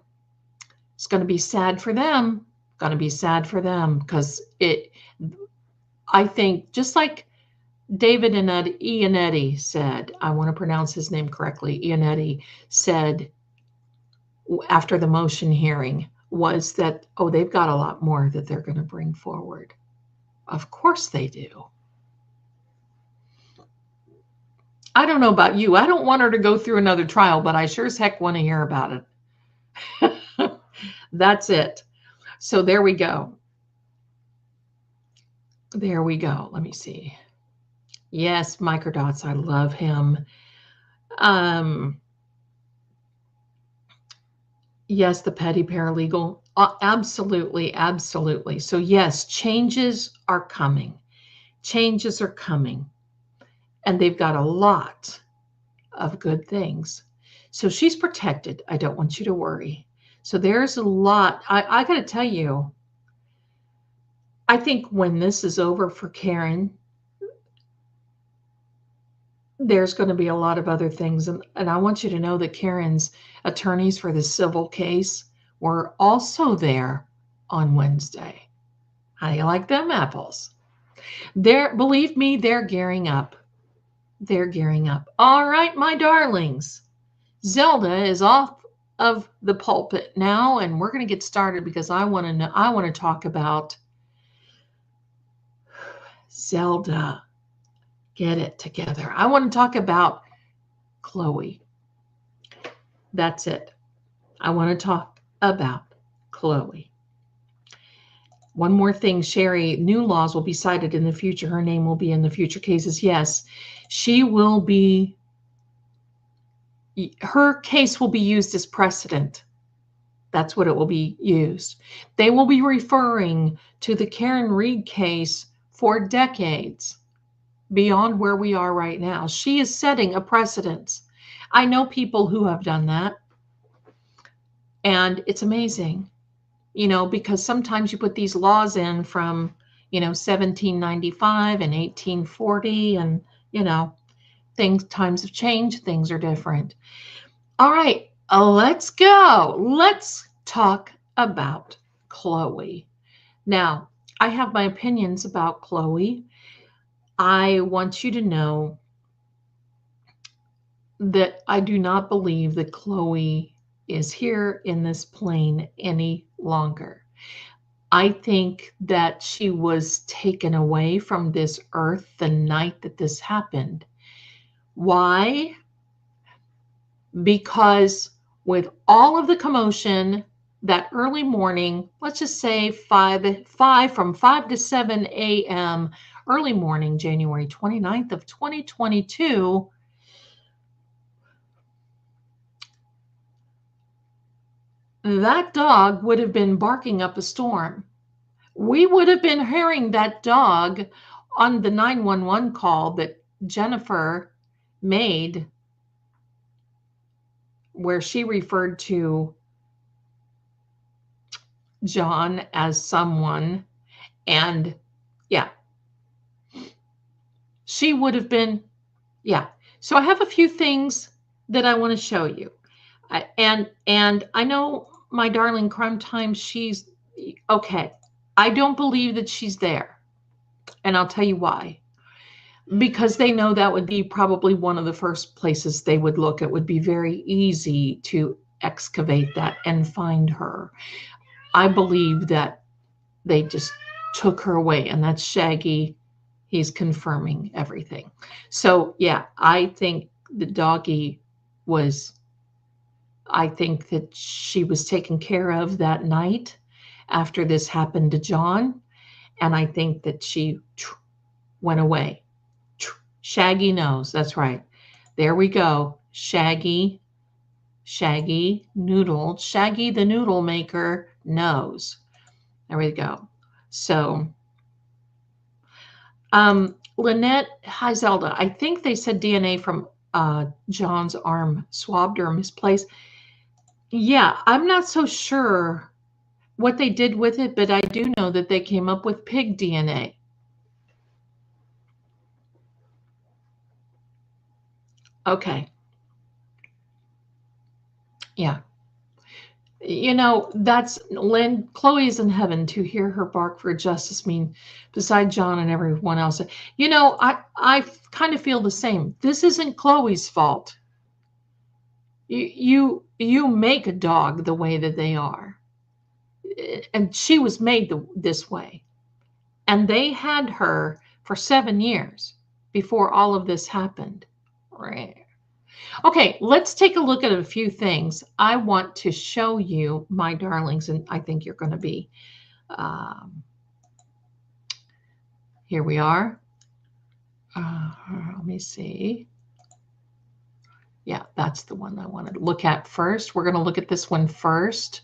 It's going to be sad for them. Going to be sad for them, because I think, just like David and Iannetti said, I want to pronounce his name correctly, Iannetti said after the motion hearing, was that, oh, they've got a lot more that they're going to bring forward. Of course they do. I don't know about you. I don't want her to go through another trial, but I sure as heck want to hear about it. That's it. So there we go. There we go. Let me see. Yes, Microdots. I love him. Yes, the petty paralegal. Absolutely, absolutely. So yes, changes are coming. Changes are coming. And they've got a lot of good things. So she's protected. I don't want you to worry. So there's a lot. I got to tell you, I think when this is over for Karen, there's going to be a lot of other things. And I want you to know that Karen's attorneys for the civil case were also there on Wednesday. How do you like them apples? Believe me, they're gearing up. They're gearing up. All right, my darlings. Zelda is off of the pulpit now, and we're going to get started, because I want to talk about Zelda. Get it together. I want to talk about Chloe. That's it. I want to talk about Chloe. One more thing, Sherry, new laws will be cited in the future. Her name will be in the future cases. Yes, she will be. Her case will be used as precedent. That's what it will be used. They will be referring to the Karen Reed case for decades beyond where we are right now. She is setting a precedent. I know people who have done that, and it's amazing, because sometimes you put these laws in from, 1795 and 1840, and, times have changed, things are different. All right, let's go. Let's talk about Chloe. Now, I have my opinions about Chloe. I want you to know that I do not believe that Chloe is here in this plane any longer. I think that she was taken away from this earth the night that this happened. Why? Because with all of the commotion that early morning, let's just say from 5 to 7 a.m., early morning, January 29th of 2022, that dog would have been barking up a storm. We would have been hearing that dog on the 911 call that Jennifer made, where she referred to John as someone. And yeah, she would have been, yeah. So I have a few things that I want to show you. And I know my darling Crime Time, she's okay. I don't believe that she's there. And I'll tell you why. Because they know that would be probably one of the first places they would look. It would be very easy to excavate that and find her. I believe that they just took her away, and that's Shaggy. He's confirming everything. So yeah, I think the doggy was, I think that she was taken care of that night after this happened to John. And I think that she went away. Shaggy knows. That's right. There we go. Shaggy Noodle. Shaggy the noodle maker knows. There we go. So, Lynette, hi Zelda. I think they said DNA from John's arm swabbed or misplaced. Yeah, I'm not so sure what they did with it, but I do know that they came up with pig DNA. Okay. Yeah. You know, that's Lynn. Chloe's in heaven to hear her bark for justice mean beside John and everyone else. You know, I kind of feel the same. This isn't Chloe's fault. You make a dog the way that they are. And she was made this way. And they had her for 7 years before all of this happened. Right. Okay, let's take a look at a few things. I want to show you, my darlings, and I think you're going to be, here we are. Let me see. Yeah, that's the one I wanted to look at first. We're going to look at this one first.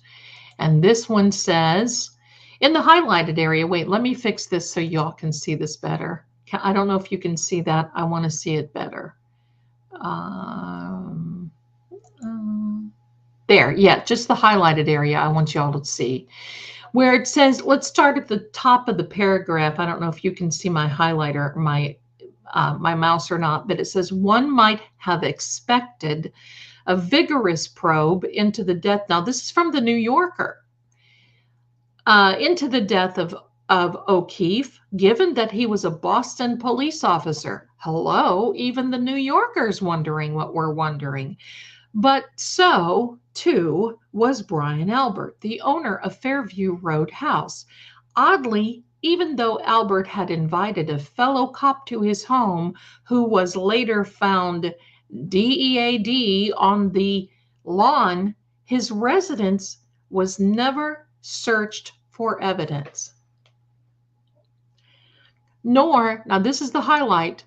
And this one says, in the highlighted area, wait, let me fix this so y'all can see this better. I don't know if you can see that. I want to see it better. There, yeah, just the highlighted area I want y'all to see. Where it says, let's start at the top of the paragraph. I don't know if you can see my highlighter, my mouse or not, but it says, one might have expected a vigorous probe into the death. Now, this is from the New Yorker. Into the death of O'Keefe, given that he was a Boston police officer. Hello, even the New Yorker's wondering what we're wondering. But so, too, was Brian Albert, the owner of Fairview Road House. Oddly, even though Albert had invited a fellow cop to his home who was later found DEAD on the lawn, his residence was never searched for evidence. Nor, now this is the highlight,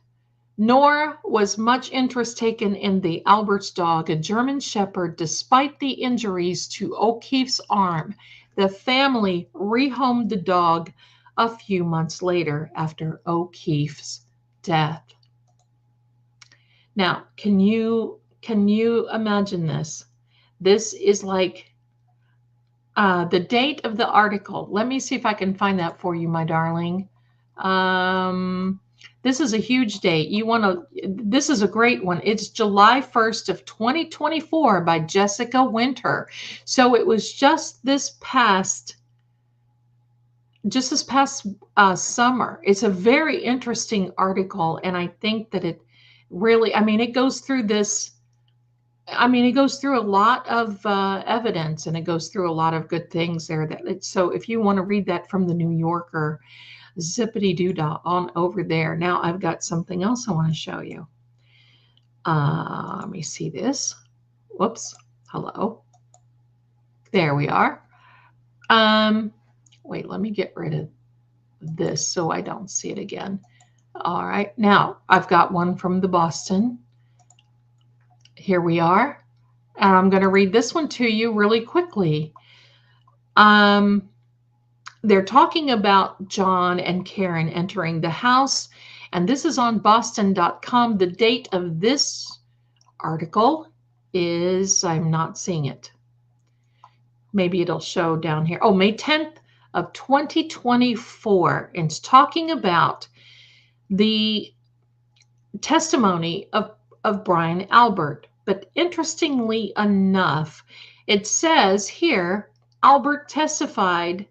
nor was much interest taken in the Albert's dog, a German Shepherd, despite the injuries to O'Keefe's arm. The family rehomed the dog a few months later after O'Keefe's death. Now, can you imagine this? This is like the date of the article. Let me see if I can find that for you, my darling. This is a huge date. This is a great one. It's July 1st of 2024 by Jessica Winter. So it was just this past summer. It's a very interesting article. And I think that it really, it goes through this. It goes through a lot of evidence, and it goes through a lot of good things there. So if you want to read that from the New Yorker, zippity-doo-dah on over there. Now I've got something else I want to show you. Let me see this. Whoops. Hello. There we are. Wait, let me get rid of this so I don't see it again. All right. Now I've got one from the Boston. Here we are. And I'm going to read this one to you really quickly. They're talking about John and Karen entering the house, and this is on boston.com. The date of this article is, I'm not seeing it. Maybe it'll show down here. Oh, May 10th of 2024. And it's talking about the testimony of Brian Albert. But interestingly enough, it says here, Albert testified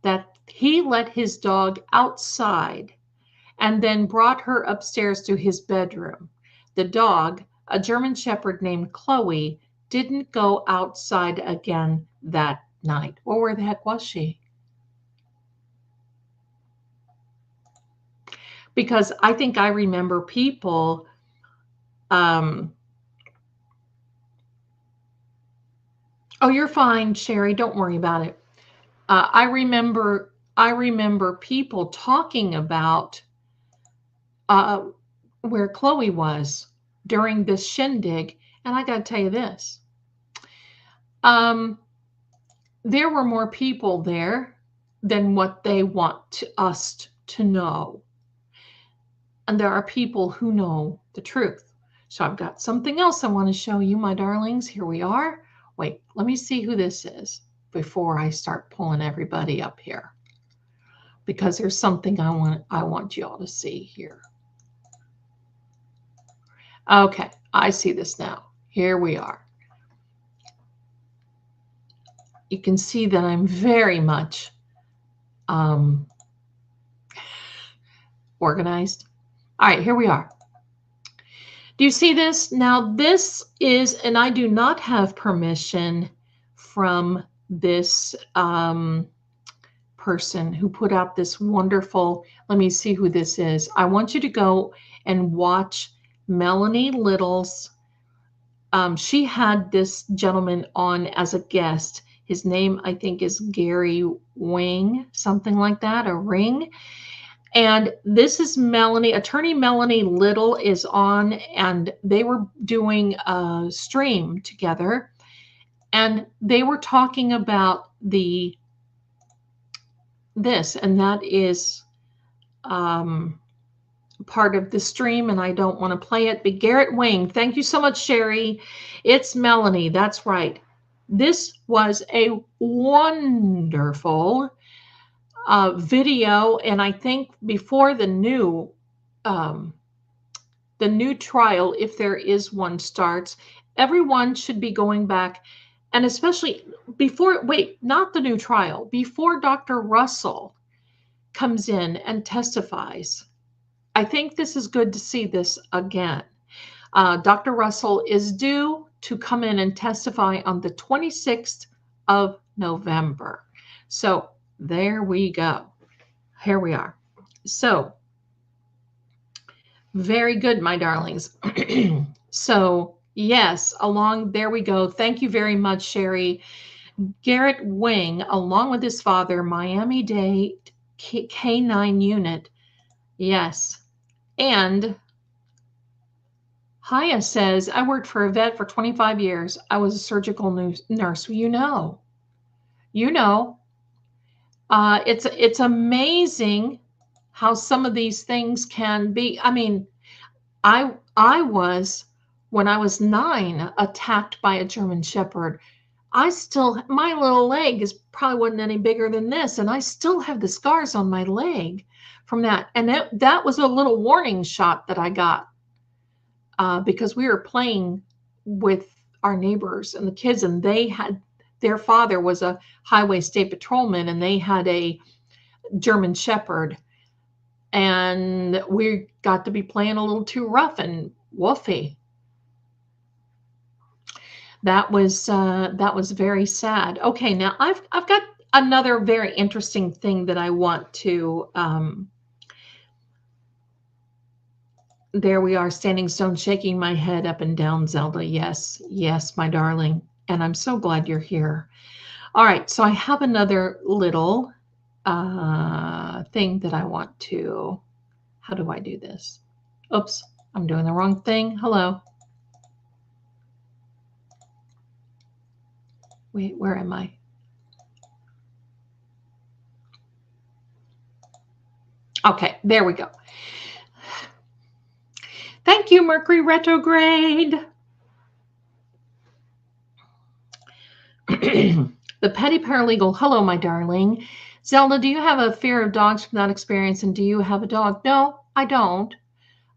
that he let his dog outside and then brought her upstairs to his bedroom. The dog, a German Shepherd named Chloe, didn't go outside again that night. Well, where the heck was she? Because I think I remember people oh, you're fine, Sherry. Don't worry about it. I remember people talking about where Chloe was during this shindig, and I got to tell you this: there were more people there than what they want us to know, and there are people who know the truth. So I've got something else I want to show you, my darlings. Here we are. Wait, let me see who this is before I start pulling everybody up here, because there's something I want you all to see here. Okay, I see this now. Here we are. You can see that I'm very much organized. All right, here we are. Do you see this? Now this is, and I do not have permission from this person who put out this wonderful, let me see who this is. I want you to go and watch Melanie Little's. She had this gentleman on as a guest. His name, I think, is Gary Wing, something like that, a Ring. And this is Melanie, attorney Melanie Little is on, and they were doing a stream together, and they were talking about this, and that is part of the stream, and I don't want to play it, but Garrett Wing, thank you so much, Sherry. It's Melanie, that's right. This was a wonderful video, and I think before the new trial, if there is one, starts, everyone should be going back, and especially before, wait, not the new trial, before Dr. Russell comes in and testifies. I think this is good to see this again. Dr. Russell is due to come in and testify on the 26th of November. So there we go. Here we are. So very good, my darlings. So yes, there we go. Thank you very much, Sherry. Garrett Wing, along with his father, Miami-Dade K9 unit. Yes. And Haya says, I worked for a vet for 25 years. I was a surgical nurse. You know. It's amazing how some of these things can be. I mean, I was, when I was 9, attacked by a German Shepherd. My little leg probably wasn't any bigger than this, and I still have the scars on my leg from that. And that was a little warning shot that I got because we were playing with our neighbors and the kids, and their father was a highway state patrolman, and they had a German Shepherd, and we got to be playing a little too rough and woofy. That was very sad. Okay, now I've got another very interesting thing that I want to. There we are, standing stone, shaking my head up and down, Zelda. Yes, yes, my darling, and I'm so glad you're here. All right, so I have another little thing that I want to. How do I do this? Oops, I'm doing the wrong thing. Hello. Wait, where am I? Okay, there we go. Thank you, Mercury retrograde. The petty paralegal. Hello, my darling. Zelda, do you have a fear of dogs from that experience? And do you have a dog? No, I don't.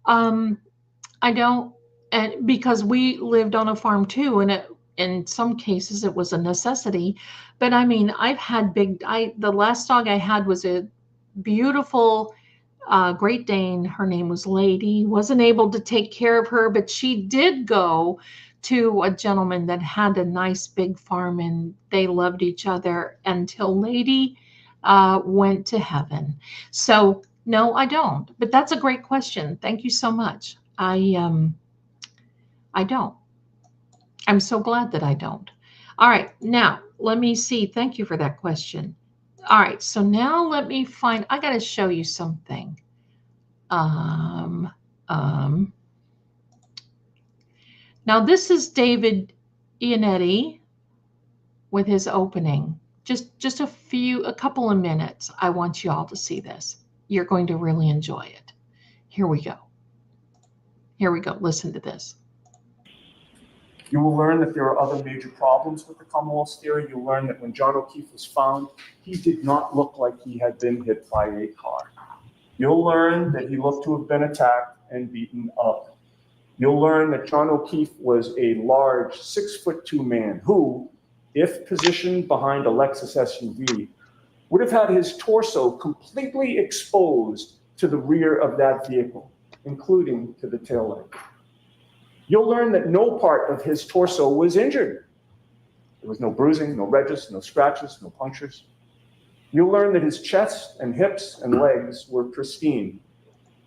I don't. And because we lived on a farm too, and in some cases it was a necessity. But I mean, I've had the last dog I had was a beautiful Great Dane. Her name was Lady. Wasn't able to take care of her, but she did go to a gentleman that had a nice big farm, and they loved each other until Lady went to heaven. So no, I don't. But that's a great question. Thank you so much. I don't. I'm so glad that I don't. All right, now let me see. Thank you for that question. All right, so now let me find. I got to show you something. Now this is David Iannetti with his opening. Just a couple of minutes. I want you all to see this. You're going to really enjoy it. Here we go. Here we go. Listen to this. You will learn that there are other major problems with the Commonwealth's theory. You'll learn that when John O'Keefe was found, he did not look like he had been hit by a car. You'll learn that he looked to have been attacked and beaten up. You'll learn that John O'Keefe was a large 6'2" man who, if positioned behind a Lexus SUV, would have had his torso completely exposed to the rear of that vehicle, including to the tail light. You'll learn that no part of his torso was injured. There was no bruising, no ridges, no scratches, no punctures. You'll learn that his chest and hips and legs were pristine,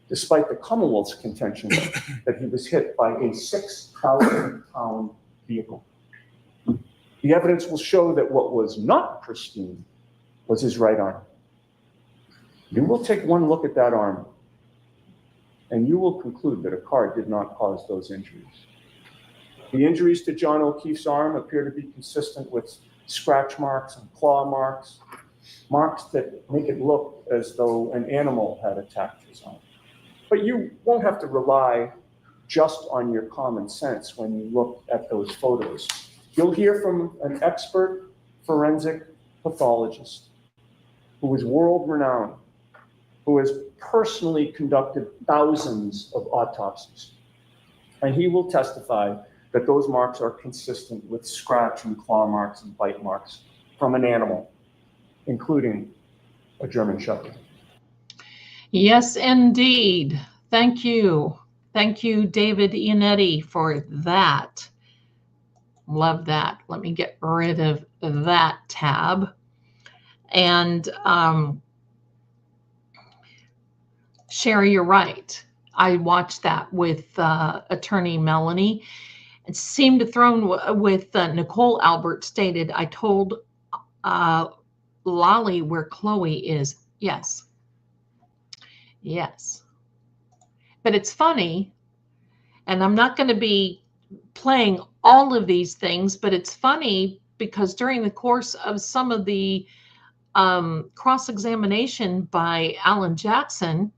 despite the Commonwealth's contention that he was hit by a 6,000-pound vehicle. The evidence will show that what was not pristine was his right arm. You will take one look at that arm, and you will conclude that a car did not cause those injuries. The injuries to John O'Keefe's arm appear to be consistent with scratch marks and claw marks, marks that make it look as though an animal had attacked his arm. But you won't have to rely just on your common sense when you look at those photos. You'll hear from an expert forensic pathologist who is world-renowned, who has personally conducted thousands of autopsies. And he will testify that those marks are consistent with scratch and claw marks and bite marks from an animal, including a German Shepherd. Yes, indeed. Thank you. Thank you, David Iannetti, for that. Love that. Let me get rid of that tab. And Sherry, you're right. I watched that with attorney Melanie. It seemed to thrown with Nicole Albert stated, I told Lolly where Chloe is. Yes. Yes. But it's funny, and I'm not going to be playing all of these things, but it's funny because during the course of some of the cross-examination by Alan Jackson,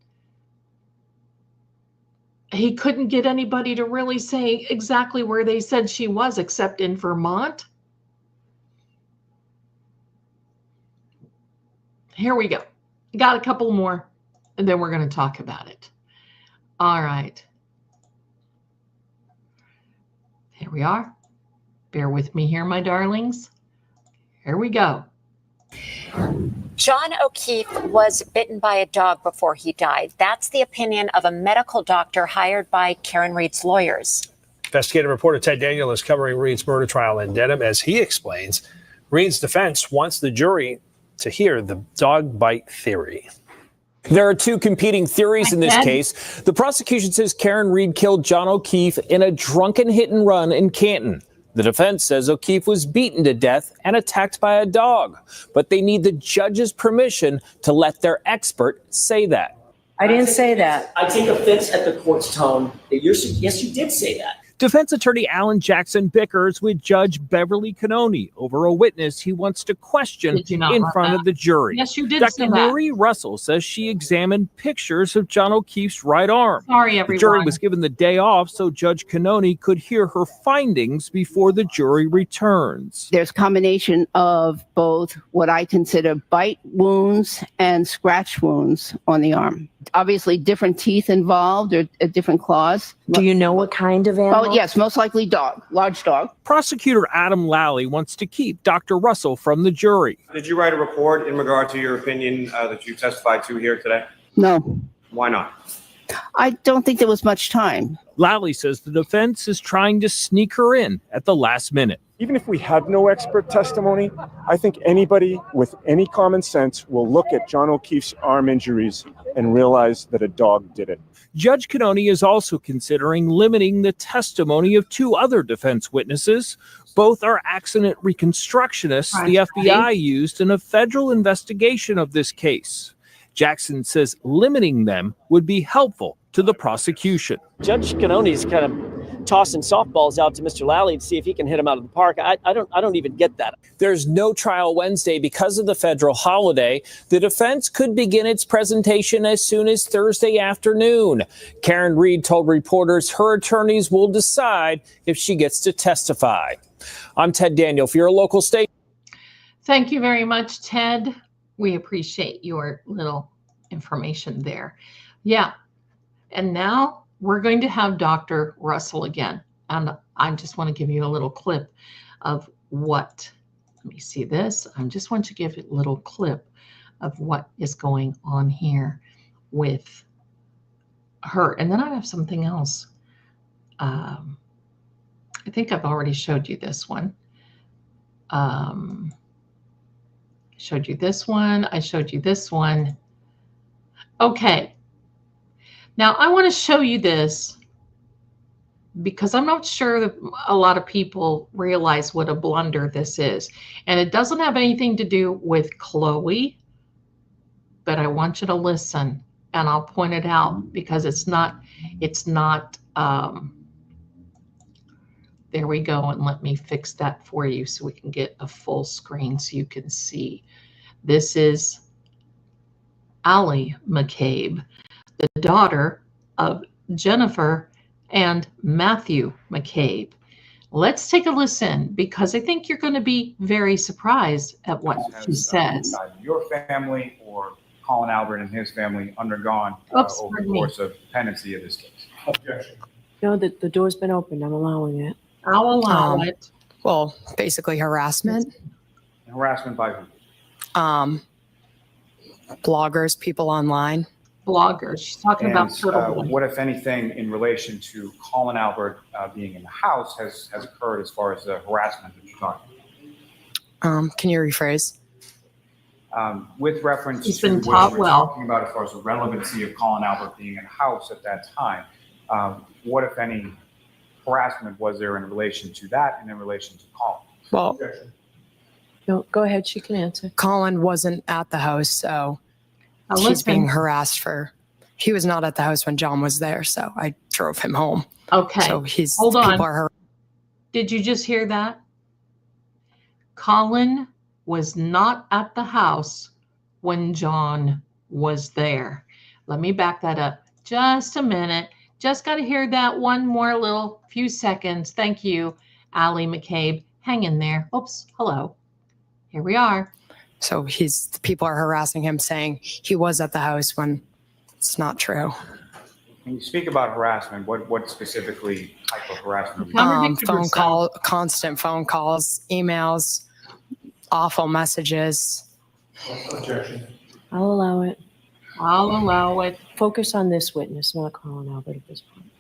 he couldn't get anybody to really say exactly where they said she was, except in Vermont. Here we go. Got a couple more, and then we're going to talk about it. All right. Here we are. Bear with me here, my darlings. Here we go. John O'Keefe was bitten by a dog before he died. That's the opinion of a medical doctor hired by Karen Reed's lawyers. Investigative reporter Ted Daniel is covering Reed's murder trial in Dedham. As he explains, Reed's defense wants the jury to hear the dog bite theory. There are two competing theories in this case. The prosecution says Karen Reed killed John O'Keefe in a drunken hit and run in Canton. The defense says O'Keefe was beaten to death and attacked by a dog, but they need the judge's permission to let their expert say that. I didn't say that. I take offense at the court's tone that yes, you did say that. Defense attorney Alan Jackson bickers with Judge Beverly Cannoni over a witness he wants to question Did you not in run front that? of the jury. Yes, you did Dr. say that. Marie Russell says she examined pictures of John O'Keefe's right arm. Sorry, The jury everyone. was given the day off so Judge Cannoni could hear her findings before the jury returns. There's a combination of both what I consider bite wounds and scratch wounds on the arm. Obviously, different teeth involved or different claws. Do you know what kind of animal? Oh, yes, most likely dog, large dog. Prosecutor Adam Lally wants to keep Dr. Russell from the jury. Did you write a report in regard to your opinion that you testified to here today? No, Why not? I don't think there was much time. Lally says the defense is trying to sneak her in at the last minute. Even if we had no expert testimony, I think anybody with any common sense will look at John O'Keefe's arm injuries and realize that a dog did it. Judge Cannoni is also considering limiting the testimony of two other defense witnesses. Both are accident reconstructionists the FBI used in a federal investigation of this case. Jackson says limiting them would be helpful to the prosecution. Judge Cannoni's kind of tossing softballs out to Mr. Lally to see if he can hit him out of the park. I don't even get that. There's no trial Wednesday because of the federal holiday. The defense could begin its presentation as soon as Thursday afternoon. Karen Reed told reporters her attorneys will decide if she gets to testify. I'm Ted Daniel for your local station. Thank you very much, Ted. We appreciate your little information there. Yeah. And now we're going to have Dr. Russell again. And I just want to give you a little clip of what, let me see this. I just want to give it a little clip of what is going on here with her. And then I have something else. I think I've already showed you this one. Showed you this one. I showed you this one. Okay. Now I want to show you this because I'm not sure that a lot of people realize what a blunder this is. And it doesn't have anything to do with Chloe, but I want you to listen and I'll point it out because it's not, there we go. And let me fix that for you so we can get a full screen so you can see. This is Allie McCabe, the daughter of Jennifer and Matthew McCabe. Let's take a listen because I think you're going to be very surprised at what she says. Your family or Colin Albert and his family undergone over the course of pendency of this case? Objection. No, the door's been opened. I'm allowing it. I'll allow it. Well, basically harassment. Harassment by who? Bloggers, people online. Bloggers. She's talking about Turtle Boy. What, if anything, in relation to Colin Albert being in the house has occurred as far as the harassment that you're talking about? Can you rephrase? With reference He's to been what taught you were well. talking about as far as the relevancy of Colin Albert being in the house at that time, what, if any, harassment was there in relation to that and in relation to Colin? Well, No, go ahead. She can answer. Colin wasn't at the house, so Now he's being listen. harassed he was not at the house when John was there, so I drove him home. Okay. So Hold on. people are Did you just hear that? Colin was not at the house when John was there. Let me back that up just a minute. Just got to hear that one more little few seconds. Thank you, Allie McCabe. Hang in there. Oops. Hello. Here we are. So people are harassing him saying he was at the house when it's not true. When you speak about harassment, what specifically type of harassment? Contradicted herself. Constant phone calls, emails, awful messages. Objection. I'll allow it. I'll allow it. Focus on this witness, not Colin Albert at this point.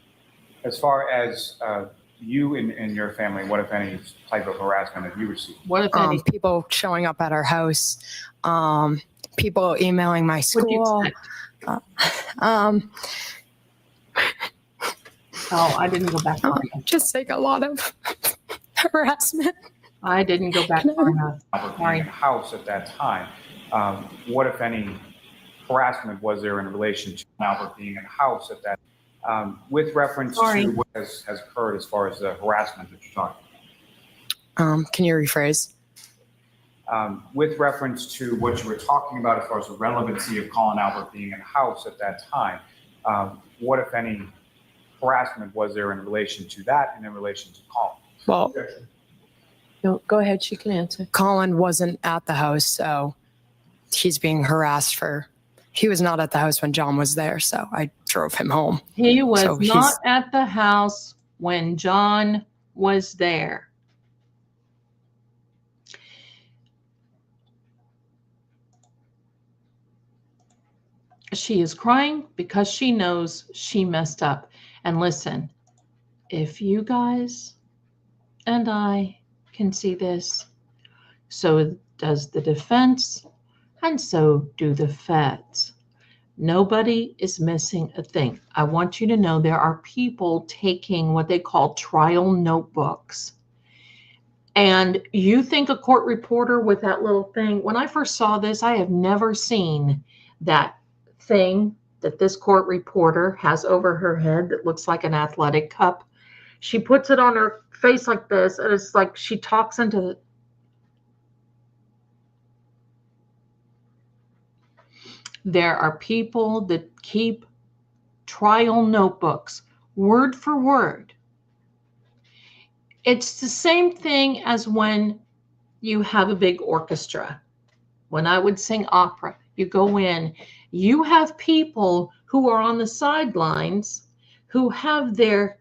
As far as you and your family, what, if any, type of harassment have you received? What if any? People showing up at our house, people emailing my What'd you school. expect? Oh, I didn't go back far enough. just like a lot of harassment. I didn't go back far enough. Albert being in the house at that time, what, if any, harassment was there in relation to Albert being in the house at that With reference Sorry. to what has occurred as far as the harassment that you're talking Can you rephrase? with reference to what you were talking about as far as the relevancy of Colin Albert being in the house at that time, what, if any, harassment was there in relation to that and in relation to Colin? Well, No, go ahead. She can answer. Colin wasn't at the house, so he's being harassed he was not at the house when John was there, so I drove him home. He was So not at the house when John was there. She is crying because she knows she messed up. And listen, if you guys and I can see this, so does the defense, and so do the feds. Nobody is missing a thing. I want you to know there are people taking what they call trial notebooks. And you think a court reporter with that little thing, when I first saw this, I have never seen that thing that this court reporter has over her head that looks like an athletic cup. She puts it on her face like this, and it's like she talks into the. There are people that keep trial notebooks, word for word. It's the same thing as when you have a big orchestra. When I would sing opera, you go in, you have people who are on the sidelines who have their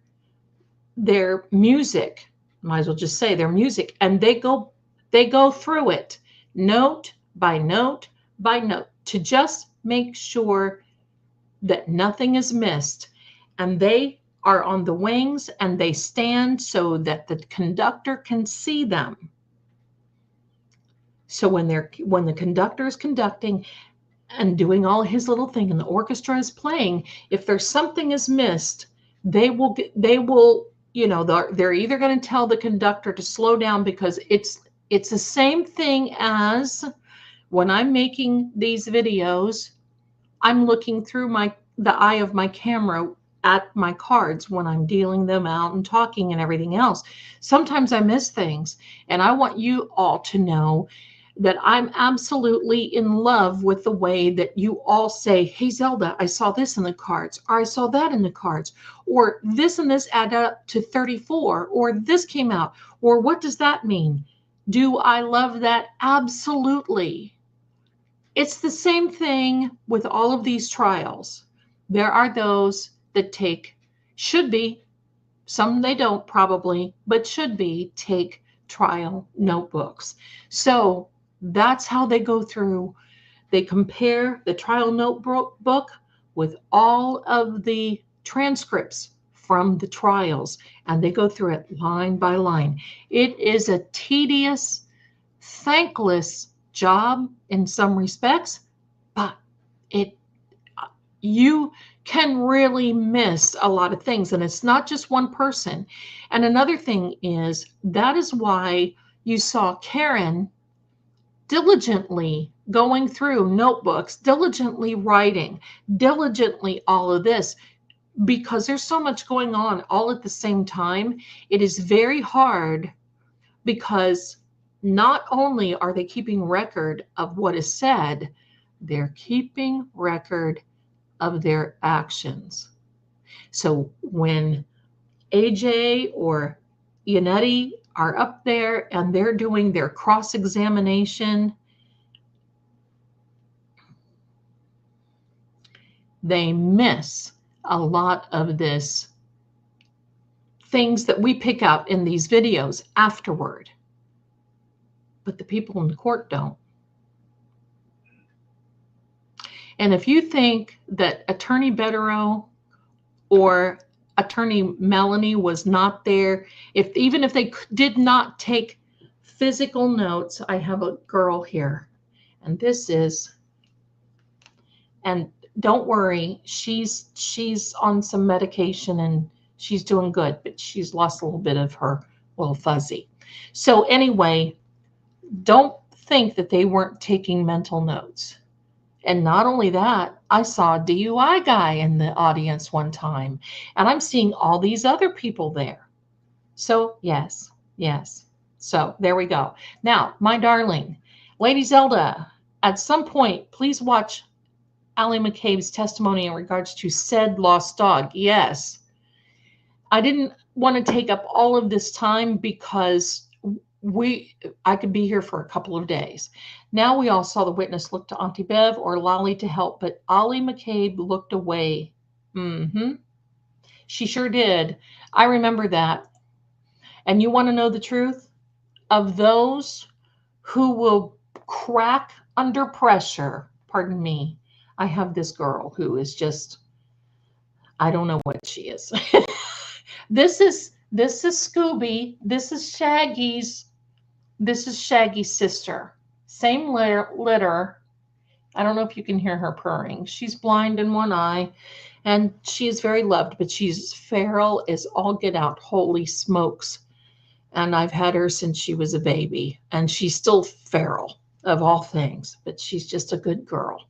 music, might as well just say their music, and they go through it note by note by note to just make sure that nothing is missed. And they are on the wings and they stand so that the conductor can see them. So when the conductor is conducting and doing all his little thing and the orchestra is playing, if there's something is missed, they will, you know, they're either going to tell the conductor to slow down, because it's the same thing as when I'm making these videos, I'm looking through the eye of my camera at my cards when I'm dealing them out and talking and everything else. Sometimes I miss things, and I want you all to know that I'm absolutely in love with the way that you all say, hey, Zelda, I saw this in the cards, or I saw that in the cards, or this and this add up to 34, or this came out, or what does that mean? Do I love that? Absolutely. It's the same thing with all of these trials. There are those that should be, some they don't probably, but should be, take trial notebooks. So that's how they go through. They compare the trial notebook with all of the transcripts from the trials, and they go through it line by line. It is a tedious, thankless job in some respects, but you can really miss a lot of things, and it's not just one person. And another thing is, that is why you saw Karen diligently going through notebooks, diligently writing, diligently all of this, because there's so much going on all at the same time. It is very hard, because not only are they keeping record of what is said, they're keeping record of their actions. So when AJ or Yannetti are up there and they're doing their cross-examination, they miss a lot of this things that we pick up in these videos afterward, but the people in the court don't. And if you think that Attorney Betterow or Attorney Melanie was not there, even if they did not take physical notes, I have a girl here, and and don't worry, she's on some medication and she's doing good, but she's lost a little bit of her little fuzzy. So anyway, don't think that they weren't taking mental notes. And not only that, I saw a DUI guy in the audience one time, and I'm seeing all these other people there. So yes, yes. So there we go. Now, my darling, Lady Zelda, at some point, please watch Allie McCabe's testimony in regards to said lost dog. Yes. I didn't want to take up all of this time because I could be here for a couple of days. Now we all saw the witness look to Auntie Bev or Lolly to help, but Allie McCabe looked away. She sure did. I remember that. And you want to know the truth? Of those who will crack under pressure, pardon me, I have this girl who is just, I don't know what she is. This is Scooby. This is Shaggy's sister. Same litter. I don't know if you can hear her purring. She's blind in one eye, and she is very loved, but she's feral as all get out. Holy smokes. And I've had her since she was a baby, and she's still feral of all things, but she's just a good girl.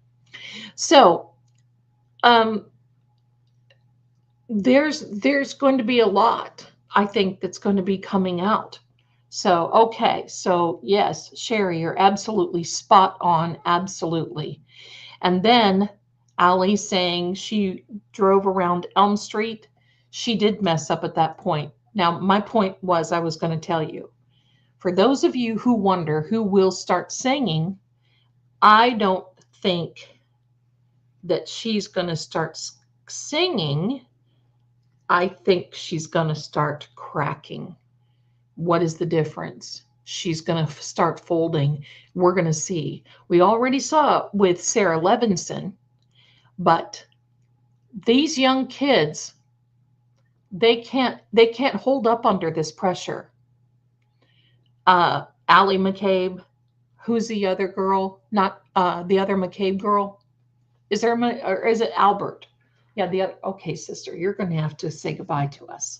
So, there's going to be a lot, I think, that's going to be coming out. So, okay. So yes, Sherry, you're absolutely spot on. Absolutely. And then Allie saying she drove around Elm Street. She did mess up at that point. Now, my point was I was going to tell you, for those of you who wonder who will start singing, I don't think that she's going to start singing. I think she's going to start cracking. What is the difference? She's going to start folding. We're going to see. We already saw it with Sarah Levinson, but these young kids, they can't hold up under this pressure. Allie McCabe, who's the other girl? Not the other McCabe girl. Is there or is it Albert? Yeah, the other. Okay, sister, you're going to have to say goodbye to us.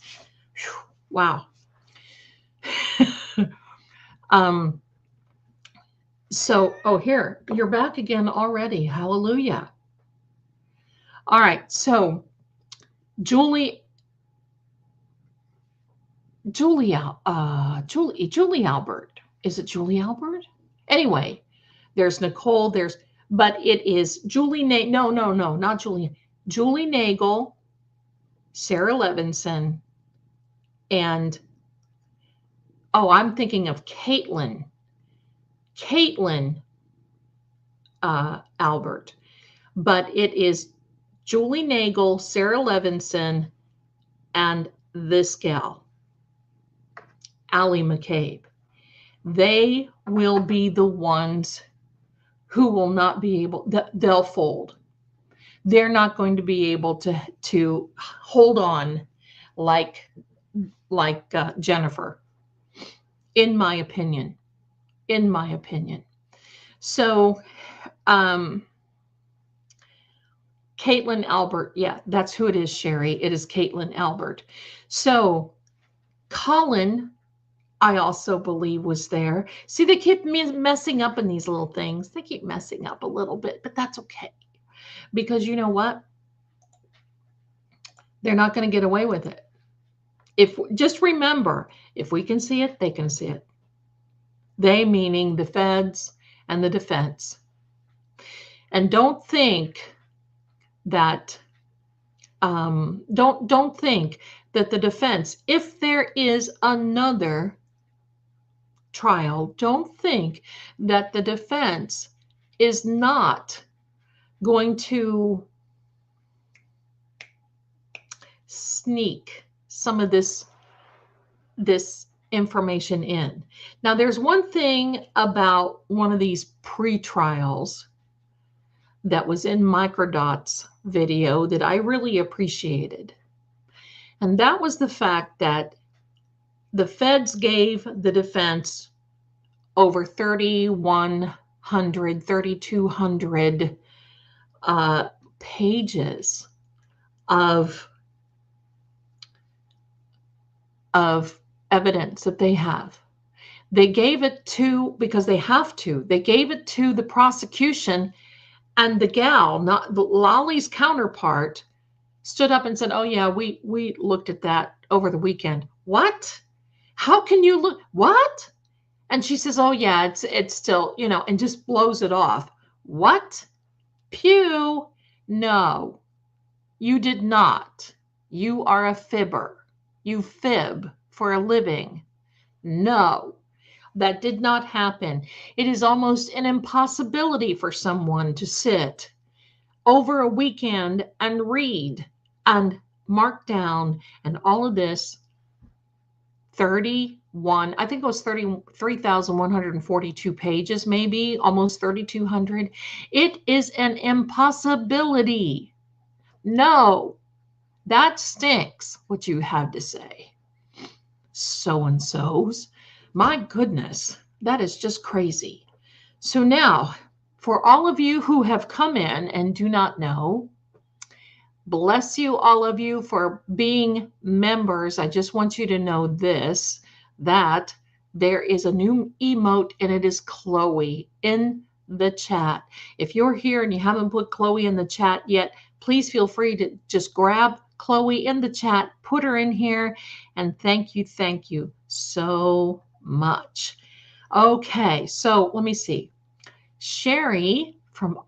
Whew, wow. So, oh, here, you're back again already. Hallelujah. All right. So Julie Albert. Is it Julie Albert? Anyway, there's Nicole, but it is Julie no, not Julie. Julie Nagel, Sarah Levinson, and I'm thinking of Caitlin Albert, but it is Julie Nagel, Sarah Levinson, and this gal, Allie McCabe. They will be the ones who will not be able, they'll fold. They're not going to be able to hold on like Jennifer, in my opinion. So, Caitlin Albert, yeah, that's who it is, Sherry. It is Caitlin Albert. So, Colin, I also believe, was there. See, they keep messing up in these little things. They keep messing up a little bit, but that's okay. Because you know what? They're not going to get away with it. Just remember, if we can see it, they can see it. They meaning the feds and the defense. And don't think that don't think that the defense, if there is another trial, don't think that the defense is not going to sneak some of this information in. Now, there's one thing about one of these pre-trials that was in Microdot's video that I really appreciated. And that was the fact that the feds gave the defense over 3,200 pages of evidence that they have. They gave it to, because they have to, they gave it to the prosecution And the gal, not Lolly's counterpart, stood up and said, "Oh yeah, we looked at that over the weekend." What? How can you look? What? And she says, "Oh yeah, it's still, and just blows it off." What? Pew. No, you did not. You are a fibber. You fib for a living. No, that did not happen. It is almost an impossibility for someone to sit over a weekend and read and mark down and all of this 31, I think it was 33,142 pages, maybe almost 3,200. It is an impossibility. No, that stinks what you have to say. So-and-sos. My goodness, that is just crazy. So now, for all of you who have come in and do not know, bless you, all of you, for being members. I just want you to know this, that there is a new emote, and it is Chloe in the chat. If you're here and you haven't put Chloe in the chat yet, please feel free to just grab Chloe in the chat, put her in here, and thank you so much. Okay, so let me see. Sherry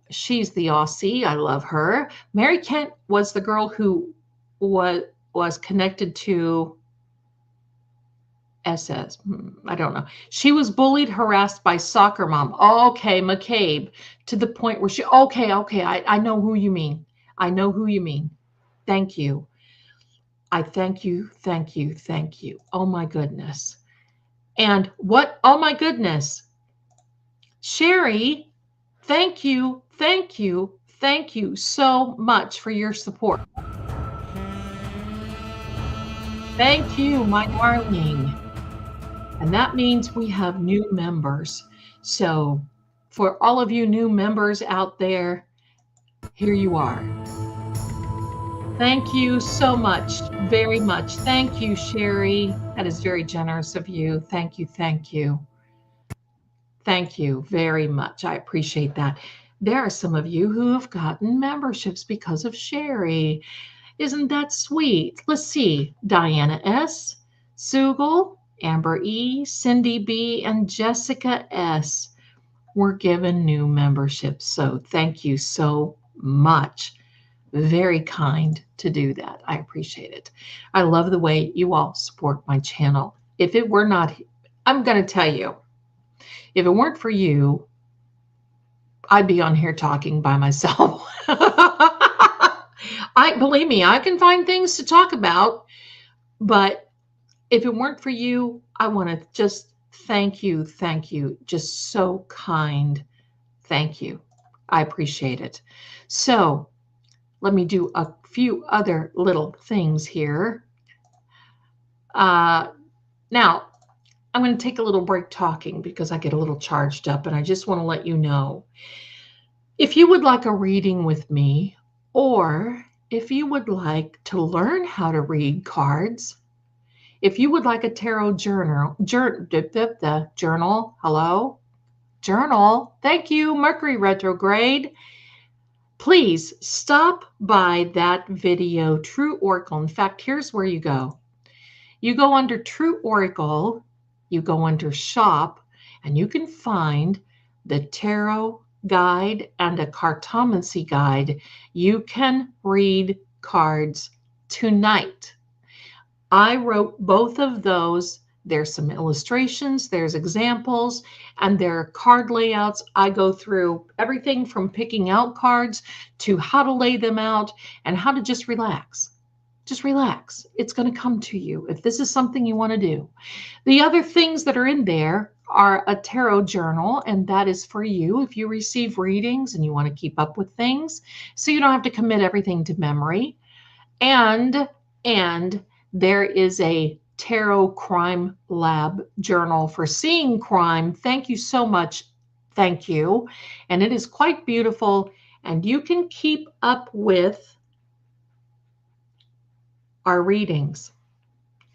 she's the Aussie. I love her. Mary Kent was the girl who was connected to SS. I don't know. She was bullied, harassed by soccer mom. Okay, McCabe, to the point where okay. I know who you mean. I know who you mean. Thank you. I thank you. Oh my goodness. And what? Oh my goodness. Sherry, thank you so much for your support. Thank you, my darling. And that means we have new members. So for all of you new members out there, here you are. Thank you so much, very much. Thank you, Sherry. That is very generous of you. Thank you. Thank you very much. I appreciate that. There are some of you who have gotten memberships because of Sherry. Isn't that sweet? Let's see. Diana S., Sugal, Amber E., Cindy B., and Jessica S. were given new memberships. So thank you so much. Very kind to do that. I appreciate it. I love the way you all support my channel. If it were not, I'm going to tell you, if it weren't for you, I'd be on here talking by myself. Believe me, I can find things to talk about, but if it weren't for you, I want to just thank you. Just so kind. Thank you. I appreciate it. So let me do a few other little things here. Now, I'm going to take a little break talking because I get a little charged up, and I just want to let you know, if you would like a reading with me, or if you would like to learn how to read cards, if you would like a tarot journal, thank you, Mercury retrograde, please stop by that video, True Oracle. In fact, here's where you go. You go under True Oracle, you go under Shop, and you can find the Tarot Guide and a Cartomancy Guide. You can read cards tonight. I wrote both of those. There's some illustrations, there's examples, and there are card layouts. I go through everything from picking out cards to how to lay them out and how to just relax. Just relax. It's going to come to you if this is something you want to do. The other things that are in there are a tarot journal, and that is for you if you receive readings and you want to keep up with things so you don't have to commit everything to memory. And there is a Tarot Crime Lab journal for seeing crime. Thank you so much. Thank you. And it is quite beautiful, and you can keep up with our readings,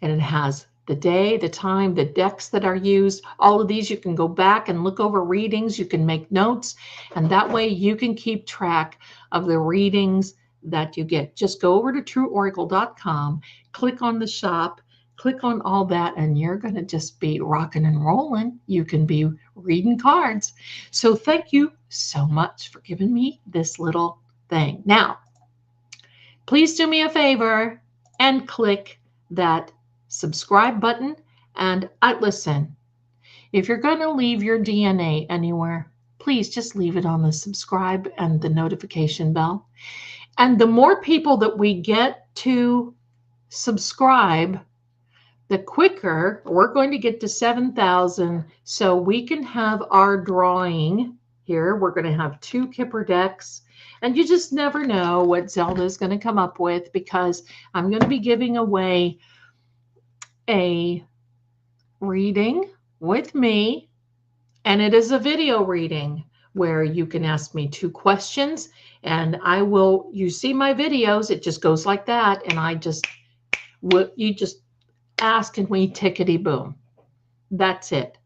and it has the day, the time, the decks that are used, all of these. You can go back and look over readings. You can make notes, and that way you can keep track of the readings that you get. Just go over to trueoracle.com, click on the shop, click on all that, and you're going to just be rocking and rolling. You can be reading cards. So thank you so much for giving me this little thing. Now, please do me a favor and click that subscribe button. And listen, if you're going to leave your DNA anywhere, please just leave it on the subscribe and the notification bell. And the more people that we get to subscribe, the quicker we're going to get to 7,000, so we can have our drawing here. We're going to have 2 Kipper decks, and you just never know what Zelda is going to come up with, because I'm going to be giving away a reading with me, and it is a video reading where you can ask me 2 questions, and you see my videos, it just goes like that, and you just ask and we tickety boom. That's it.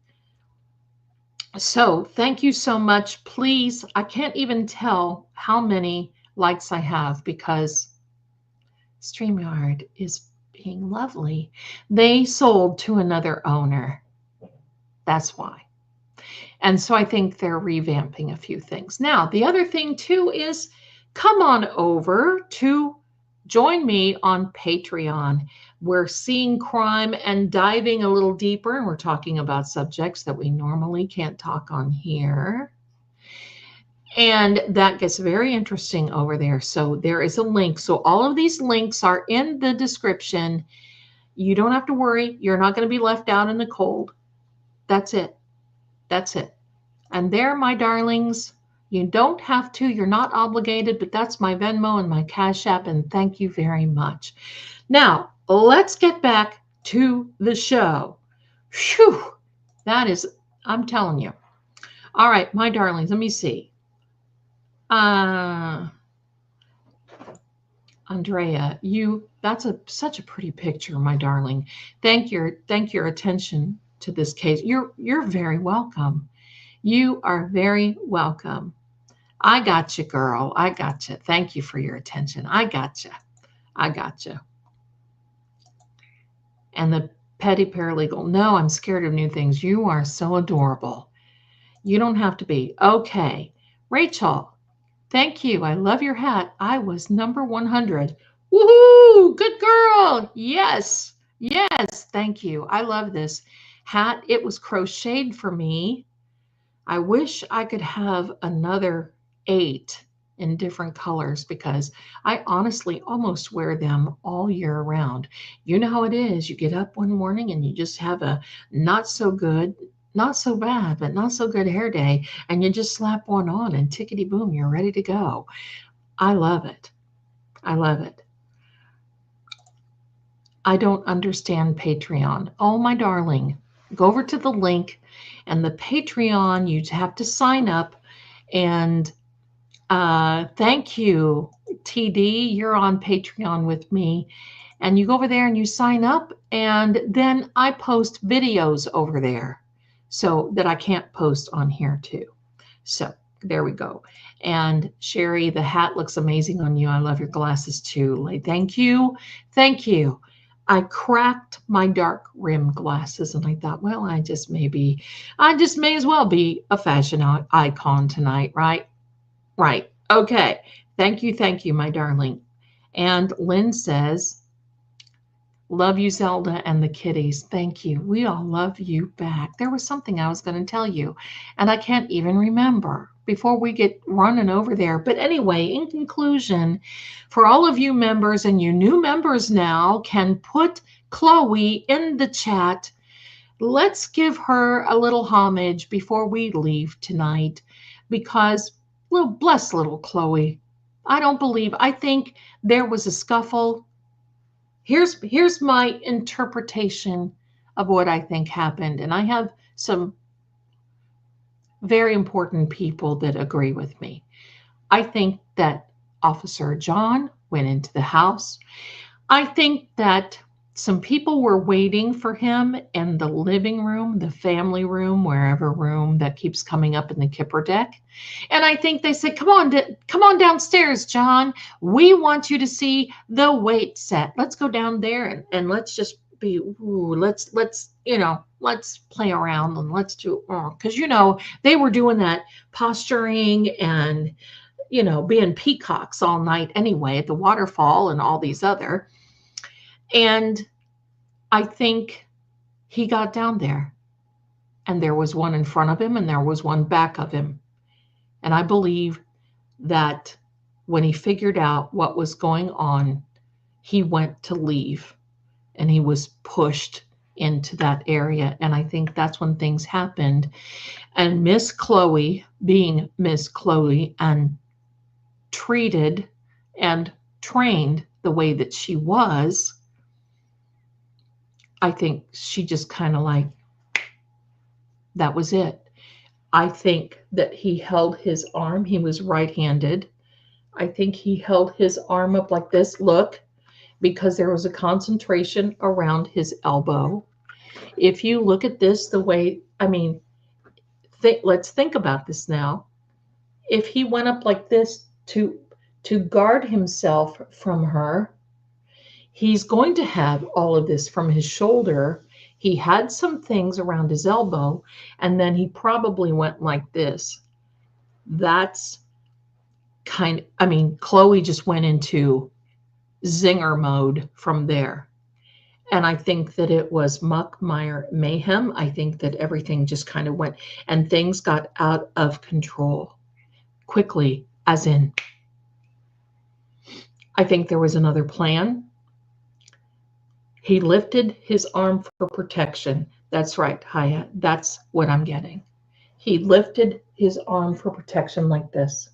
So thank you so much. Please, I can't even tell how many likes I have, because StreamYard is being lovely. They sold to another owner. That's why. And so I think they're revamping a few things. Now, the other thing too is, come on over to join me on Patreon. We're seeing crime and diving a little deeper, and we're talking about subjects that we normally can't talk on here. And that gets very interesting over there. So there is a link. So all of these links are in the description. You don't have to worry. You're not going to be left out in the cold. That's it. That's it. And there, my darlings, you don't have to. You're not obligated, but that's my Venmo and my Cash App, and thank you very much. Now, let's get back to the show. Phew, that is, I'm telling you. All right, my darlings, let me see. Andrea, that's such a pretty picture, my darling. Thank your attention to this case. You're very welcome. You are very welcome. I got you, girl. I got you. Thank you for your attention. I got you. I got you. And the petty paralegal. No, I'm scared of new things. You are so adorable. You don't have to be. Okay. Rachel, thank you. I love your hat. I was number 100. Woohoo! Good girl. Yes. Yes. Thank you. I love this hat. It was crocheted for me. I wish I could have another 8 in different colors, because I honestly almost wear them all year round. You know how it is. You get up one morning and you just have a not so good, not so bad, but not so good hair day, and you just slap one on and tickety boom, you're ready to go. I love it. I love it. I don't understand Patreon. Oh, my darling, go over to the link, and the Patreon, you have to sign up. And thank you, TD. You're on Patreon with me. And you go over there and you sign up, and then I post videos over there so that I can't post on here too. So there we go. And Sherry, the hat looks amazing on you. I love your glasses too. Thank you. Thank you. I cracked my dark rim glasses, and I thought, well, I just may as well be a fashion icon tonight, right? Right. Okay. Thank you, my darling. And Lynn says, love you, Zelda and the kitties. Thank you. We all love you back. There was something I was going to tell you, and I can't even remember before we get running over there. But anyway, in conclusion, for all of you members, and you new members now can put Chloe in the chat. Let's give her a little homage before we leave tonight, because bless little Chloe. I think there was a scuffle. Here's my interpretation of what I think happened. And I have some very important people that agree with me. I think that Officer John went into the house. I think that some people were waiting for him in the living room, the family room, wherever room that keeps coming up in the Kipper deck. And I think they said, come on downstairs, John. We want you to see the weight set. Let's go down there and let's just be, let's play around and let's do, because, they were doing that posturing and, being peacocks all night anyway at the waterfall and all these other. And I think he got down there and there was one in front of him and there was one back of him. And I believe that when he figured out what was going on, he went to leave and he was pushed into that area. And I think that's when things happened. And Miss Chloe, being Miss Chloe and treated and trained the way that she was, I think she just kind of like, that was it. I think that he held his arm. He was right-handed. I think he held his arm up like this, look, because there was a concentration around his elbow. If you look at this the way, let's think about this now. If he went up like this to guard himself from her, he's going to have all of this from his shoulder. He had some things around his elbow, and then he probably went like this. That's Chloe just went into zinger mode from there. And I think that it was muck, mire, mayhem. I think that everything just kind of went, and things got out of control quickly, as in, I think there was another plan. He lifted his arm for protection. That's right, Haya. That's what I'm getting. He lifted his arm for protection like this.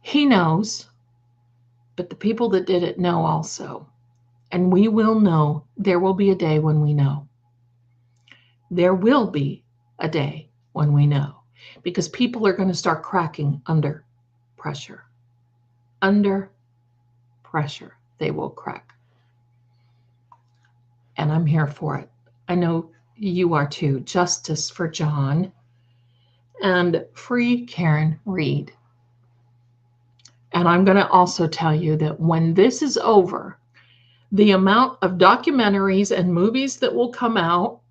He knows, but the people that did it know also. And we will know. There will be a day when we know. There will be a day when we know. Because people are going to start cracking under pressure. Under pressure, they will crack. And I'm here for it. I know you are too. Justice for John and free Karen Reed. And I'm going to also tell you that when this is over, the amount of documentaries and movies that will come out,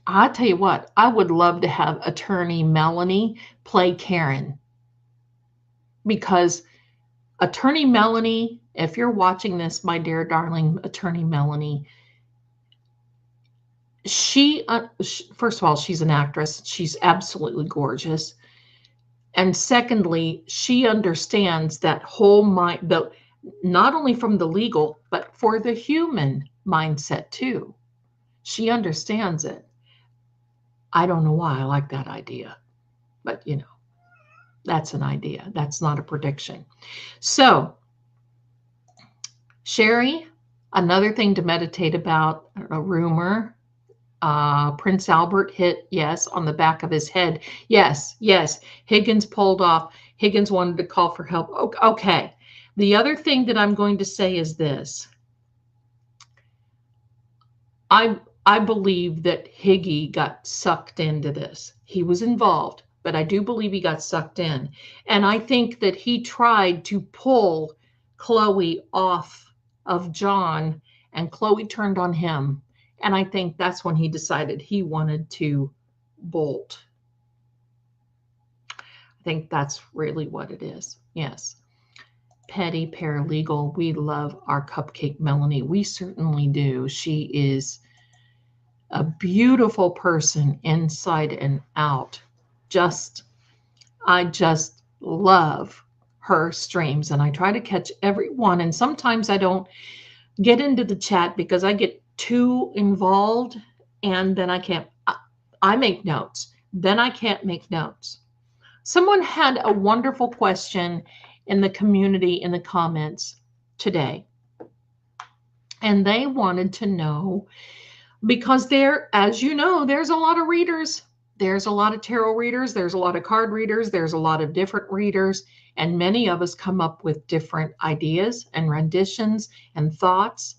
I'll tell you what, I would love to have attorney Melanie play Karen. Because attorney Melanie, if you're watching this, my dear darling attorney Melanie, she, first of all, she's an actress. She's absolutely gorgeous. And secondly, she understands that whole mind, not only from the legal, but for the human mindset too. She understands it. I don't know why I like that idea, but that's an idea. That's not a prediction. So, Sherry, another thing to meditate about, a rumor, Prince Albert hit, yes, on the back of his head. Yes. Higgins pulled off. Higgins wanted to call for help. Okay. The other thing that I'm going to say is this. I believe that Higgy got sucked into this. He was involved, but I do believe he got sucked in. And I think that he tried to pull Chloe off of John, and Chloe turned on him. And I think that's when he decided he wanted to bolt. I think that's really what it is. Yes. Petty paralegal. We love our cupcake Melanie. We certainly do. She is a beautiful person inside and out. I just love her streams, and I try to catch every one. And sometimes I don't get into the chat because I get too involved, and then I make notes. Then I can't make notes. Someone had a wonderful question in the community in the comments today, and they wanted to know, because there, as you know, there's a lot of readers. there's a lot of tarot readers, there's a lot of card readers, there's a lot of different readers, and many of us come up with different ideas and renditions and thoughts.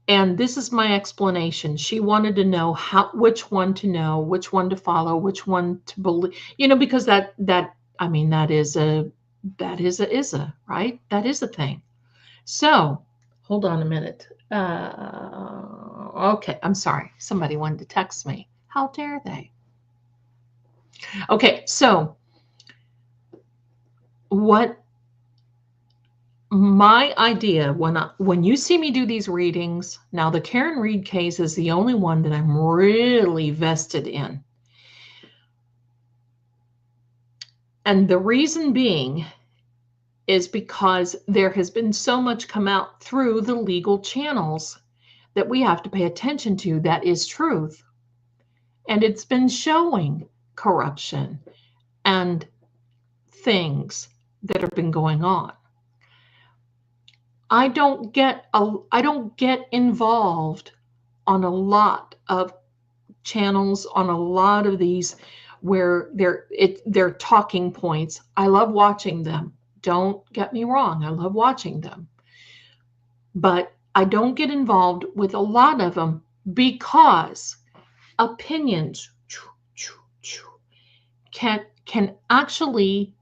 And this is my explanation. She wanted to know which one to know, which one to follow, which one to believe, because that is a right? That is a thing. So hold on a minute. Okay, I'm sorry. Somebody wanted to text me. How dare they? Okay, so what my idea when you see me do these readings, now the Karen Reed case is the only one that I'm really vested in. And the reason being is because there has been so much come out through the legal channels that we have to pay attention to. That is truth. And it's been showing corruption and things that have been going on. I don't get involved on a lot of channels, on a lot of these where they're talking points. I love watching them. Don't get me wrong. I love watching them. But I don't get involved with a lot of them because opinions can actually,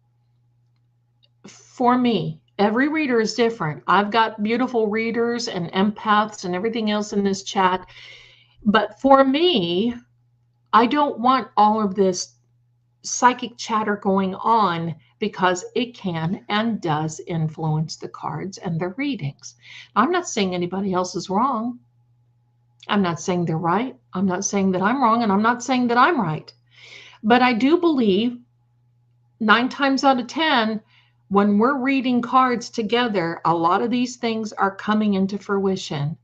for me, every reader is different. I've got beautiful readers and empaths and everything else in this chat. But for me, I don't want all of this psychic chatter going on because it can and does influence the cards and the readings. I'm not saying anybody else is wrong. I'm not saying they're right. I'm not saying that I'm wrong, and I'm not saying that I'm right. But I do believe 9 times out of 10, when we're reading cards together, a lot of these things are coming into fruition.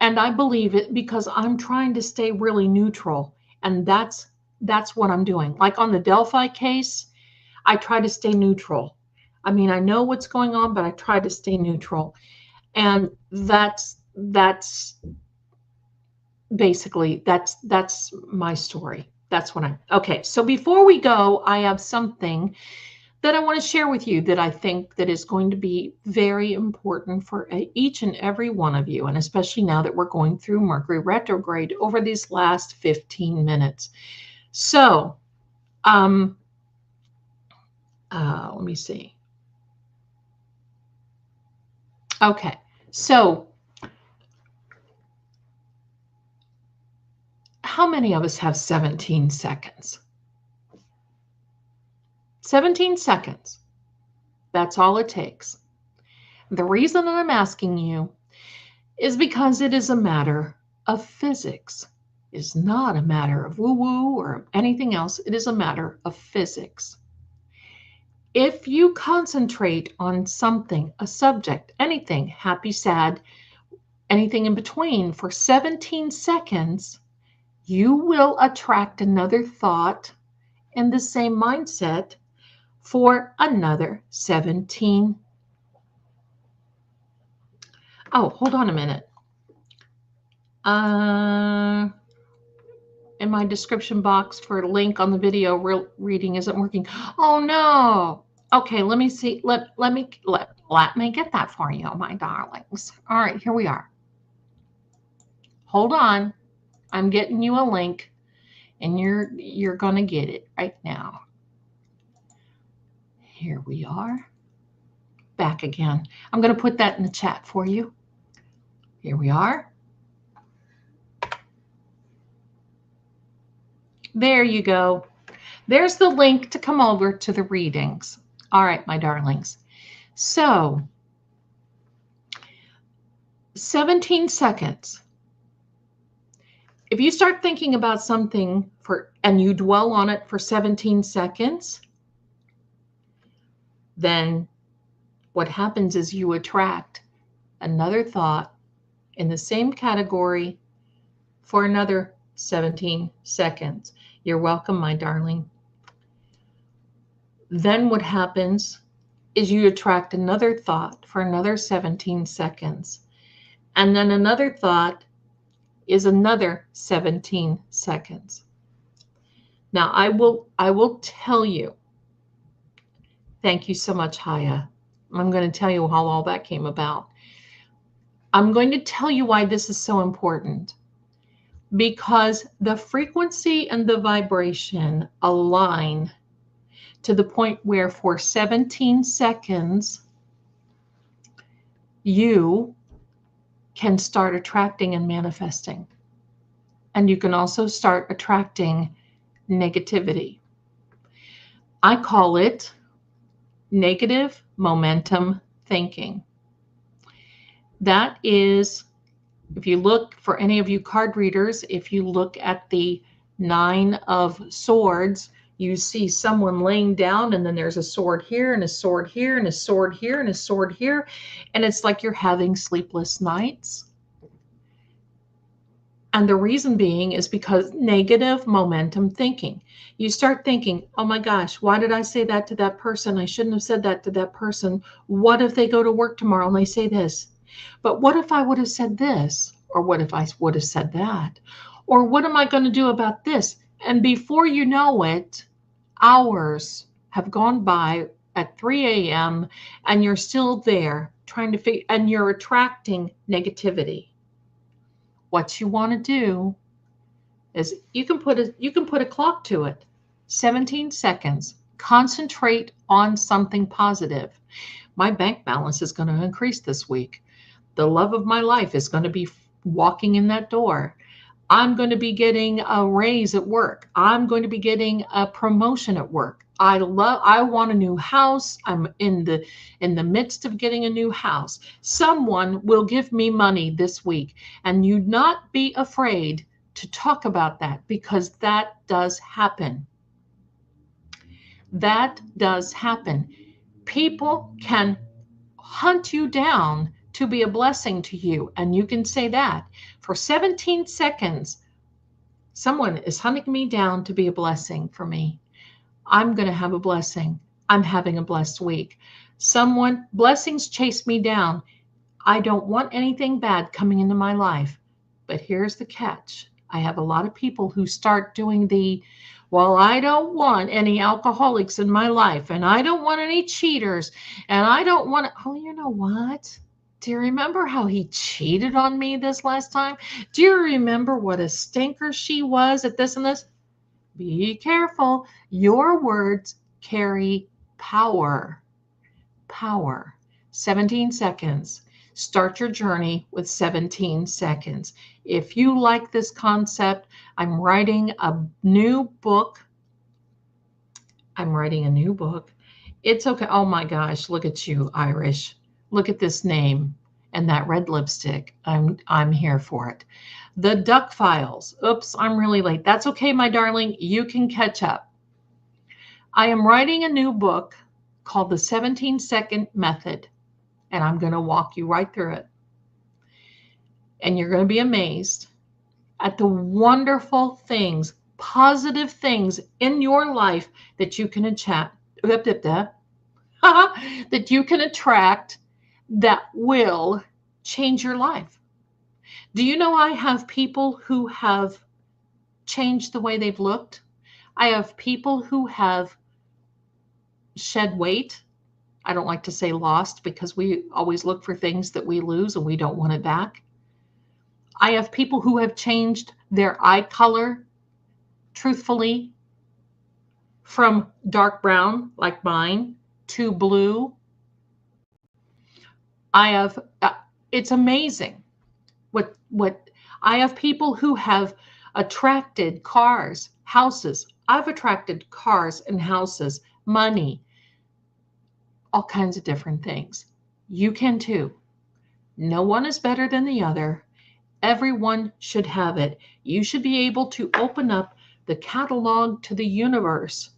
And I believe it because I'm trying to stay really neutral. And that's what I'm doing. Like on the Delphi case, I try to stay neutral. I mean, I know what's going on, but I try to stay neutral. And that's basically, that's my story. That's what okay. So before we go, I have something that I want to share with you that I think that is going to be very important for each and every one of you, and especially now that we're going through Mercury retrograde over these last 15 minutes. So, let me see. Okay, so how many of us have 17 seconds? 17 seconds. That's all it takes. The reason that I'm asking you is because it is a matter of physics. It's not a matter of woo-woo or anything else. It is a matter of physics. If you concentrate on something, a subject, anything, happy, sad, anything in between, for 17 seconds, you will attract another thought in the same mindset for another 17. Oh, hold on a minute. In my description box for a link on the video reading isn't working. Oh no. Okay, let me see. Let me get that for you, my darlings. All right, here we are. Hold on. I'm getting you a link, and you're gonna get it right now. Here we are. Back again. I'm gonna put that in the chat for you. Here we are. There you go. There's the link to come over to the readings. All right, my darlings. So, 17 seconds. If you start thinking about something and you dwell on it for 17 seconds, then what happens is you attract another thought in the same category for another 17 seconds. You're welcome, my darling. Then what happens is you attract another thought for another 17 seconds. And then another thought is another 17 seconds. Now, I will tell you. Thank you so much, Haya. I'm going to tell you how all that came about. I'm going to tell you why this is so important. Because the frequency and the vibration align to the point where for 17 seconds, you can start attracting and manifesting. And you can also start attracting negativity. I call it negative momentum thinking. That is, if you look, for any of you card readers, if you look at the 9 of Swords, you see someone laying down, and then there's a sword here and a sword here and a sword here and a sword here. And it's like you're having sleepless nights. And the reason being is because negative momentum thinking. You start thinking, oh my gosh, why did I say that to that person? I shouldn't have said that to that person. What if they go to work tomorrow and they say this? But what if I would have said this? Or what if I would have said that? Or what am I going to do about this? And before you know it, hours have gone by at 3 a.m. and you're still there trying to figure, and you're attracting negativity. What you want to do is you can put a clock to it. 17 seconds. Concentrate on something positive. My bank balance is going to increase this week. The love of my life is going to be walking in that door. I'm going to be getting a raise at work. I'm going to be getting a promotion at work. I want a new house. I'm in the midst of getting a new house. Someone will give me money this week, and you not be afraid to talk about that, because that does happen. That does happen. People can hunt you down to be a blessing to you, and you can say that. For 17 seconds, someone is hunting me down to be a blessing for me. I'm going to have a blessing. I'm having a blessed week. Blessings chase me down. I don't want anything bad coming into my life. But here's the catch. I have a lot of people who start doing well, I don't want any alcoholics in my life, and I don't want any cheaters, and I don't want, oh, you know what? Do you remember how he cheated on me this last time? Do you remember what a stinker she was at this and this? Be careful. Your words carry power. Power. 17 seconds. Start your journey with 17 seconds. If you like this concept, I'm writing a new book. It's okay. Oh my gosh, look at you, Irish. Look at this name and that red lipstick. I'm here for it. The Duck Files. Oops, I'm really late. That's okay, my darling. You can catch up. I am writing a new book called The 17-Second Method, and I'm going to walk you right through it. And you're going to be amazed at the wonderful things, positive things in your life that you can attract, that will change your life. Do you know I have people who have changed the way they've looked? I have people who have shed weight. I don't like to say lost, because we always look for things that we lose and we don't want it back. I have people who have changed their eye color, truthfully, from dark brown, like mine, to blue. It's amazing what I have people who have attracted cars, houses. I've attracted cars and houses, money, all kinds of different things. You can too. No one is better than the other. Everyone should have it. You should be able to open up the catalog to the universe.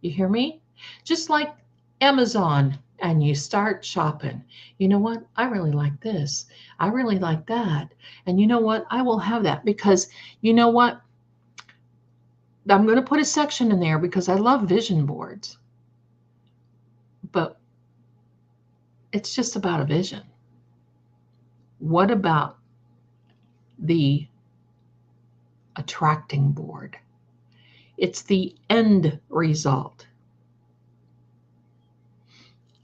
You hear me? Just like Amazon, and you start shopping. You know what? I really like this. I really like that. And you know what? I will have that, because you know what? I'm going to put a section in there because I love vision boards. But it's just about a vision. What about the attracting board? It's the end result.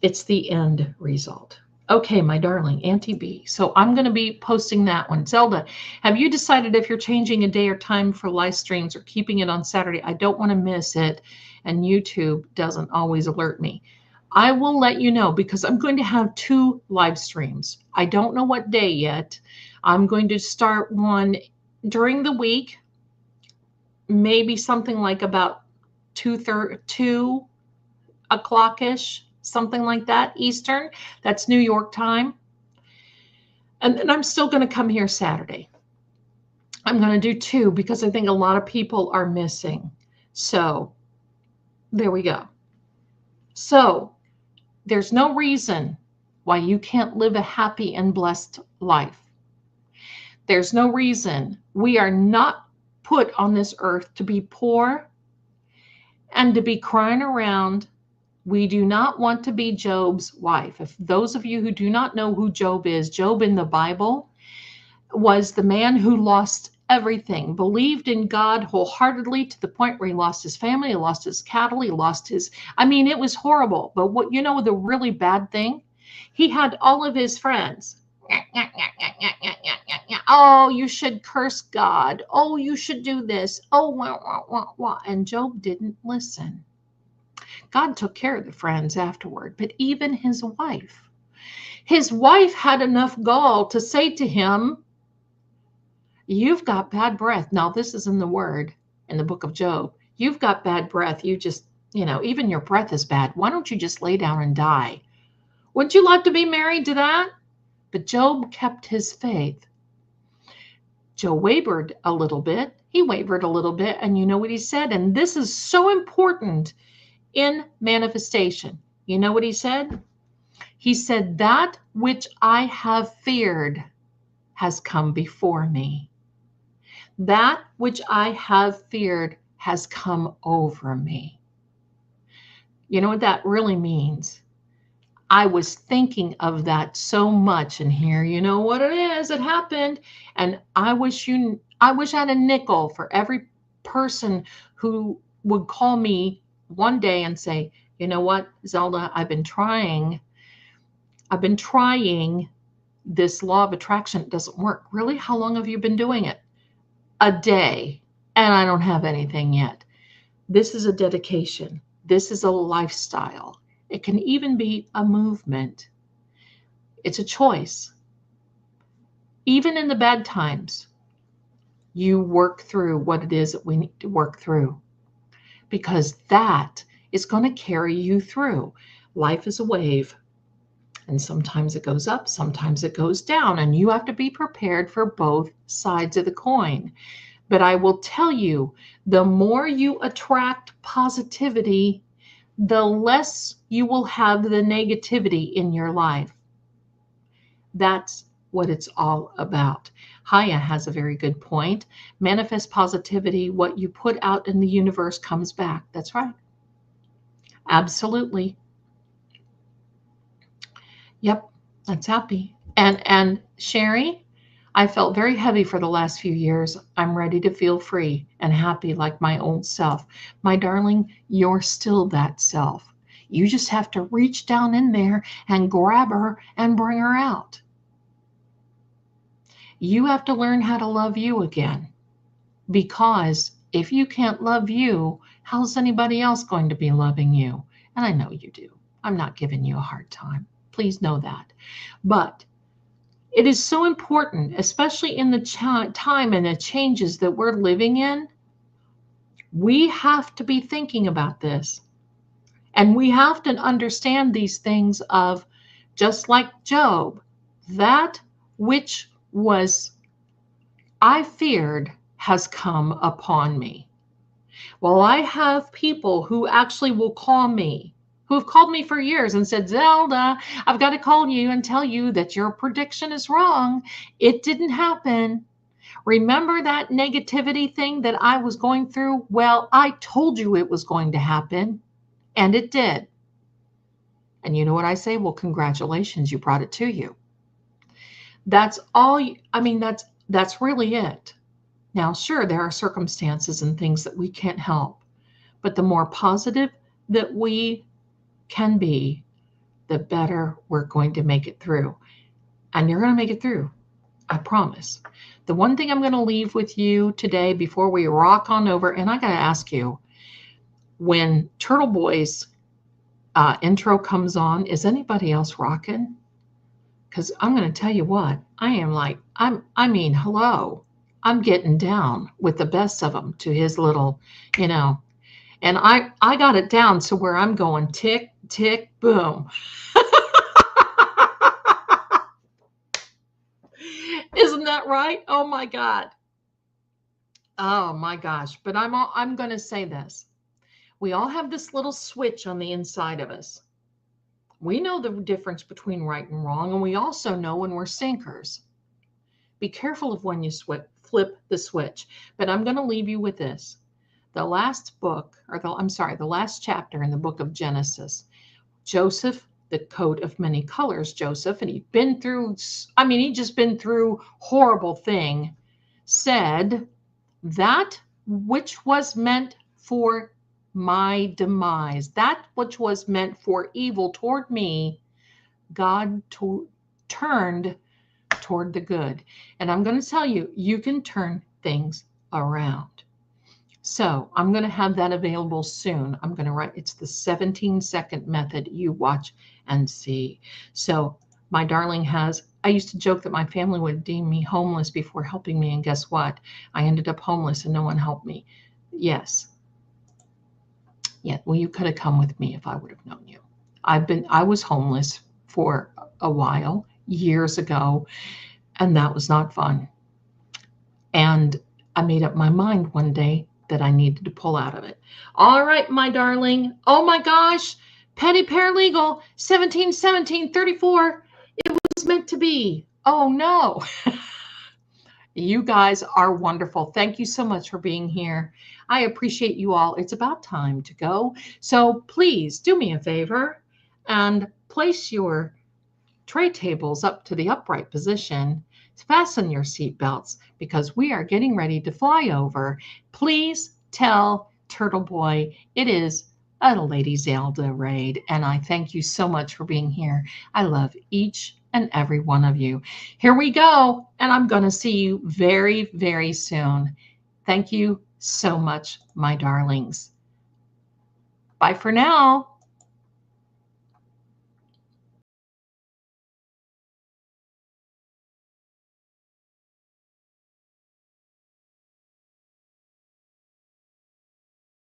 It's the end result. Okay, my darling, Auntie B. So I'm going to be posting that one. Zelda, have you decided if you're changing a day or time for live streams or keeping it on Saturday? I don't want to miss it, and YouTube doesn't always alert me. I will let you know because I'm going to have 2 live streams. I don't know what day yet. I'm going to start one during the week, maybe something like about 2 o'clock-ish, something like that, Eastern. That's New York time. And then I'm still going to come here Saturday. I'm going to do 2 because I think a lot of people are missing. So there we go. So there's no reason why you can't live a happy and blessed life. There's no reason. We are not put on this earth to be poor and to be crying around. We do not want to be Job's wife. If those of you who do not know who Job is, Job in the Bible was the man who lost everything, believed in God wholeheartedly to the point where he lost his family, he lost his cattle, he lost his, I mean, it was horrible. But what, you know, the really bad thing, he had all of his friends. Oh, you should curse God. Oh, you should do this. Oh, wah, wah, wah, wah. And Job didn't listen. God took care of the friends afterward, but even his wife had enough gall to say to him, you've got bad breath. Now, this is in the word, in the book of Job. You've got bad breath. You just, you know, even your breath is bad. Why don't you just lay down and die? Wouldn't you like to be married to that? But Job kept his faith. Job wavered a little bit. He wavered a little bit. And you know what he said? And this is so important in manifestation. You know what he said? He said, that which I have feared has come before me. That which I have feared has come over me. You know what that really means? I was thinking of that so much, and here, you know what it is, it happened. And I wish I had a nickel for every person who would call me one day and say, you know what, Zelda, I've been trying this law of attraction. It doesn't work. Really? How long have you been doing it? A day, and I don't have anything yet. This is a dedication. This is a lifestyle. It can even be a movement. It's a choice. Even in the bad times, you work through what it is that we need to work through, because that is going to carry you through. Life is a wave, and sometimes it goes up, sometimes it goes down, and you have to be prepared for both sides of the coin. But I will tell you, the more you attract positivity, the less you will have the negativity in your life. That's what it's all about. Haya has a very good point. Manifest positivity. What you put out in the universe comes back. That's right. Absolutely. Yep, that's happy. And Sherry, I felt very heavy for the last few years. I'm ready to feel free and happy like my old self. My darling, you're still that self. You just have to reach down in there and grab her and bring her out. You have to learn how to love you again, because if you can't love you, how's anybody else going to be loving you? And I know you do. I'm not giving you a hard time. Please know that. But it is so important, especially in the time and the changes that we're living in. We have to be thinking about this. And we have to understand these things of, just like Job, that which was I feared has come upon me. Well, I have people who actually will call me, who have called me for years and said, Zelda, I've got to call you and tell you that your prediction is wrong. It didn't happen. Remember that negativity thing that I was going through? Well, I told you it was going to happen, and it did. And you know what I say? Well, congratulations, you brought it to you. That's all. I mean, that's really it. Now, sure, there are circumstances and things that we can't help. But the more positive that we can be, the better we're going to make it through. And you're going to make it through. I promise. The one thing I'm going to leave with you today before we rock on over, and I got to ask you, when Turtle Boy's intro comes on, is anybody else rocking? Because I'm going to tell you what, I am like, hello. I'm getting down with the best of them to his little, and I got it down so where I'm going tick, tick, boom. Isn't that right? Oh my God. Oh my gosh. But I'm going to say this. We all have this little switch on the inside of us. We know the difference between right and wrong, and we also know when we're sinkers. Be careful of when you flip the switch. But I'm going to leave you with this. The last book, the last chapter in the book of Genesis, Joseph, the coat of many colors, Joseph, and he'd just been through horrible thing, said, that which was meant for my demise, that which was meant for evil toward me, God turned toward the good. And I'm going to tell you, you can turn things around. So I'm going to have that available soon. I'm going to write, it's the 17-second method. You watch and see. So my darling I used to joke that my family would deem me homeless before helping me. And guess what? I ended up homeless and no one helped me. Yes. Yeah. Well, you could have come with me if I would have known you. I was homeless for a while, years ago, and that was not fun. And I made up my mind one day that I needed to pull out of it. All right, my darling. Oh my gosh. Petty paralegal, 17-17-34. It was meant to be. Oh no. You guys are wonderful. Thank you so much for being here. I appreciate you all. It's about time to go. So please do me a favor and place your tray tables up to the upright position. Fasten your seatbelts because we are getting ready to fly over. Please tell Turtle Boy it is a Lady Zelda raid, and I thank you so much for being here. I love each and every one of you. Here we go, and I'm going to see you very, very soon. Thank you so much, my darlings. Bye for now.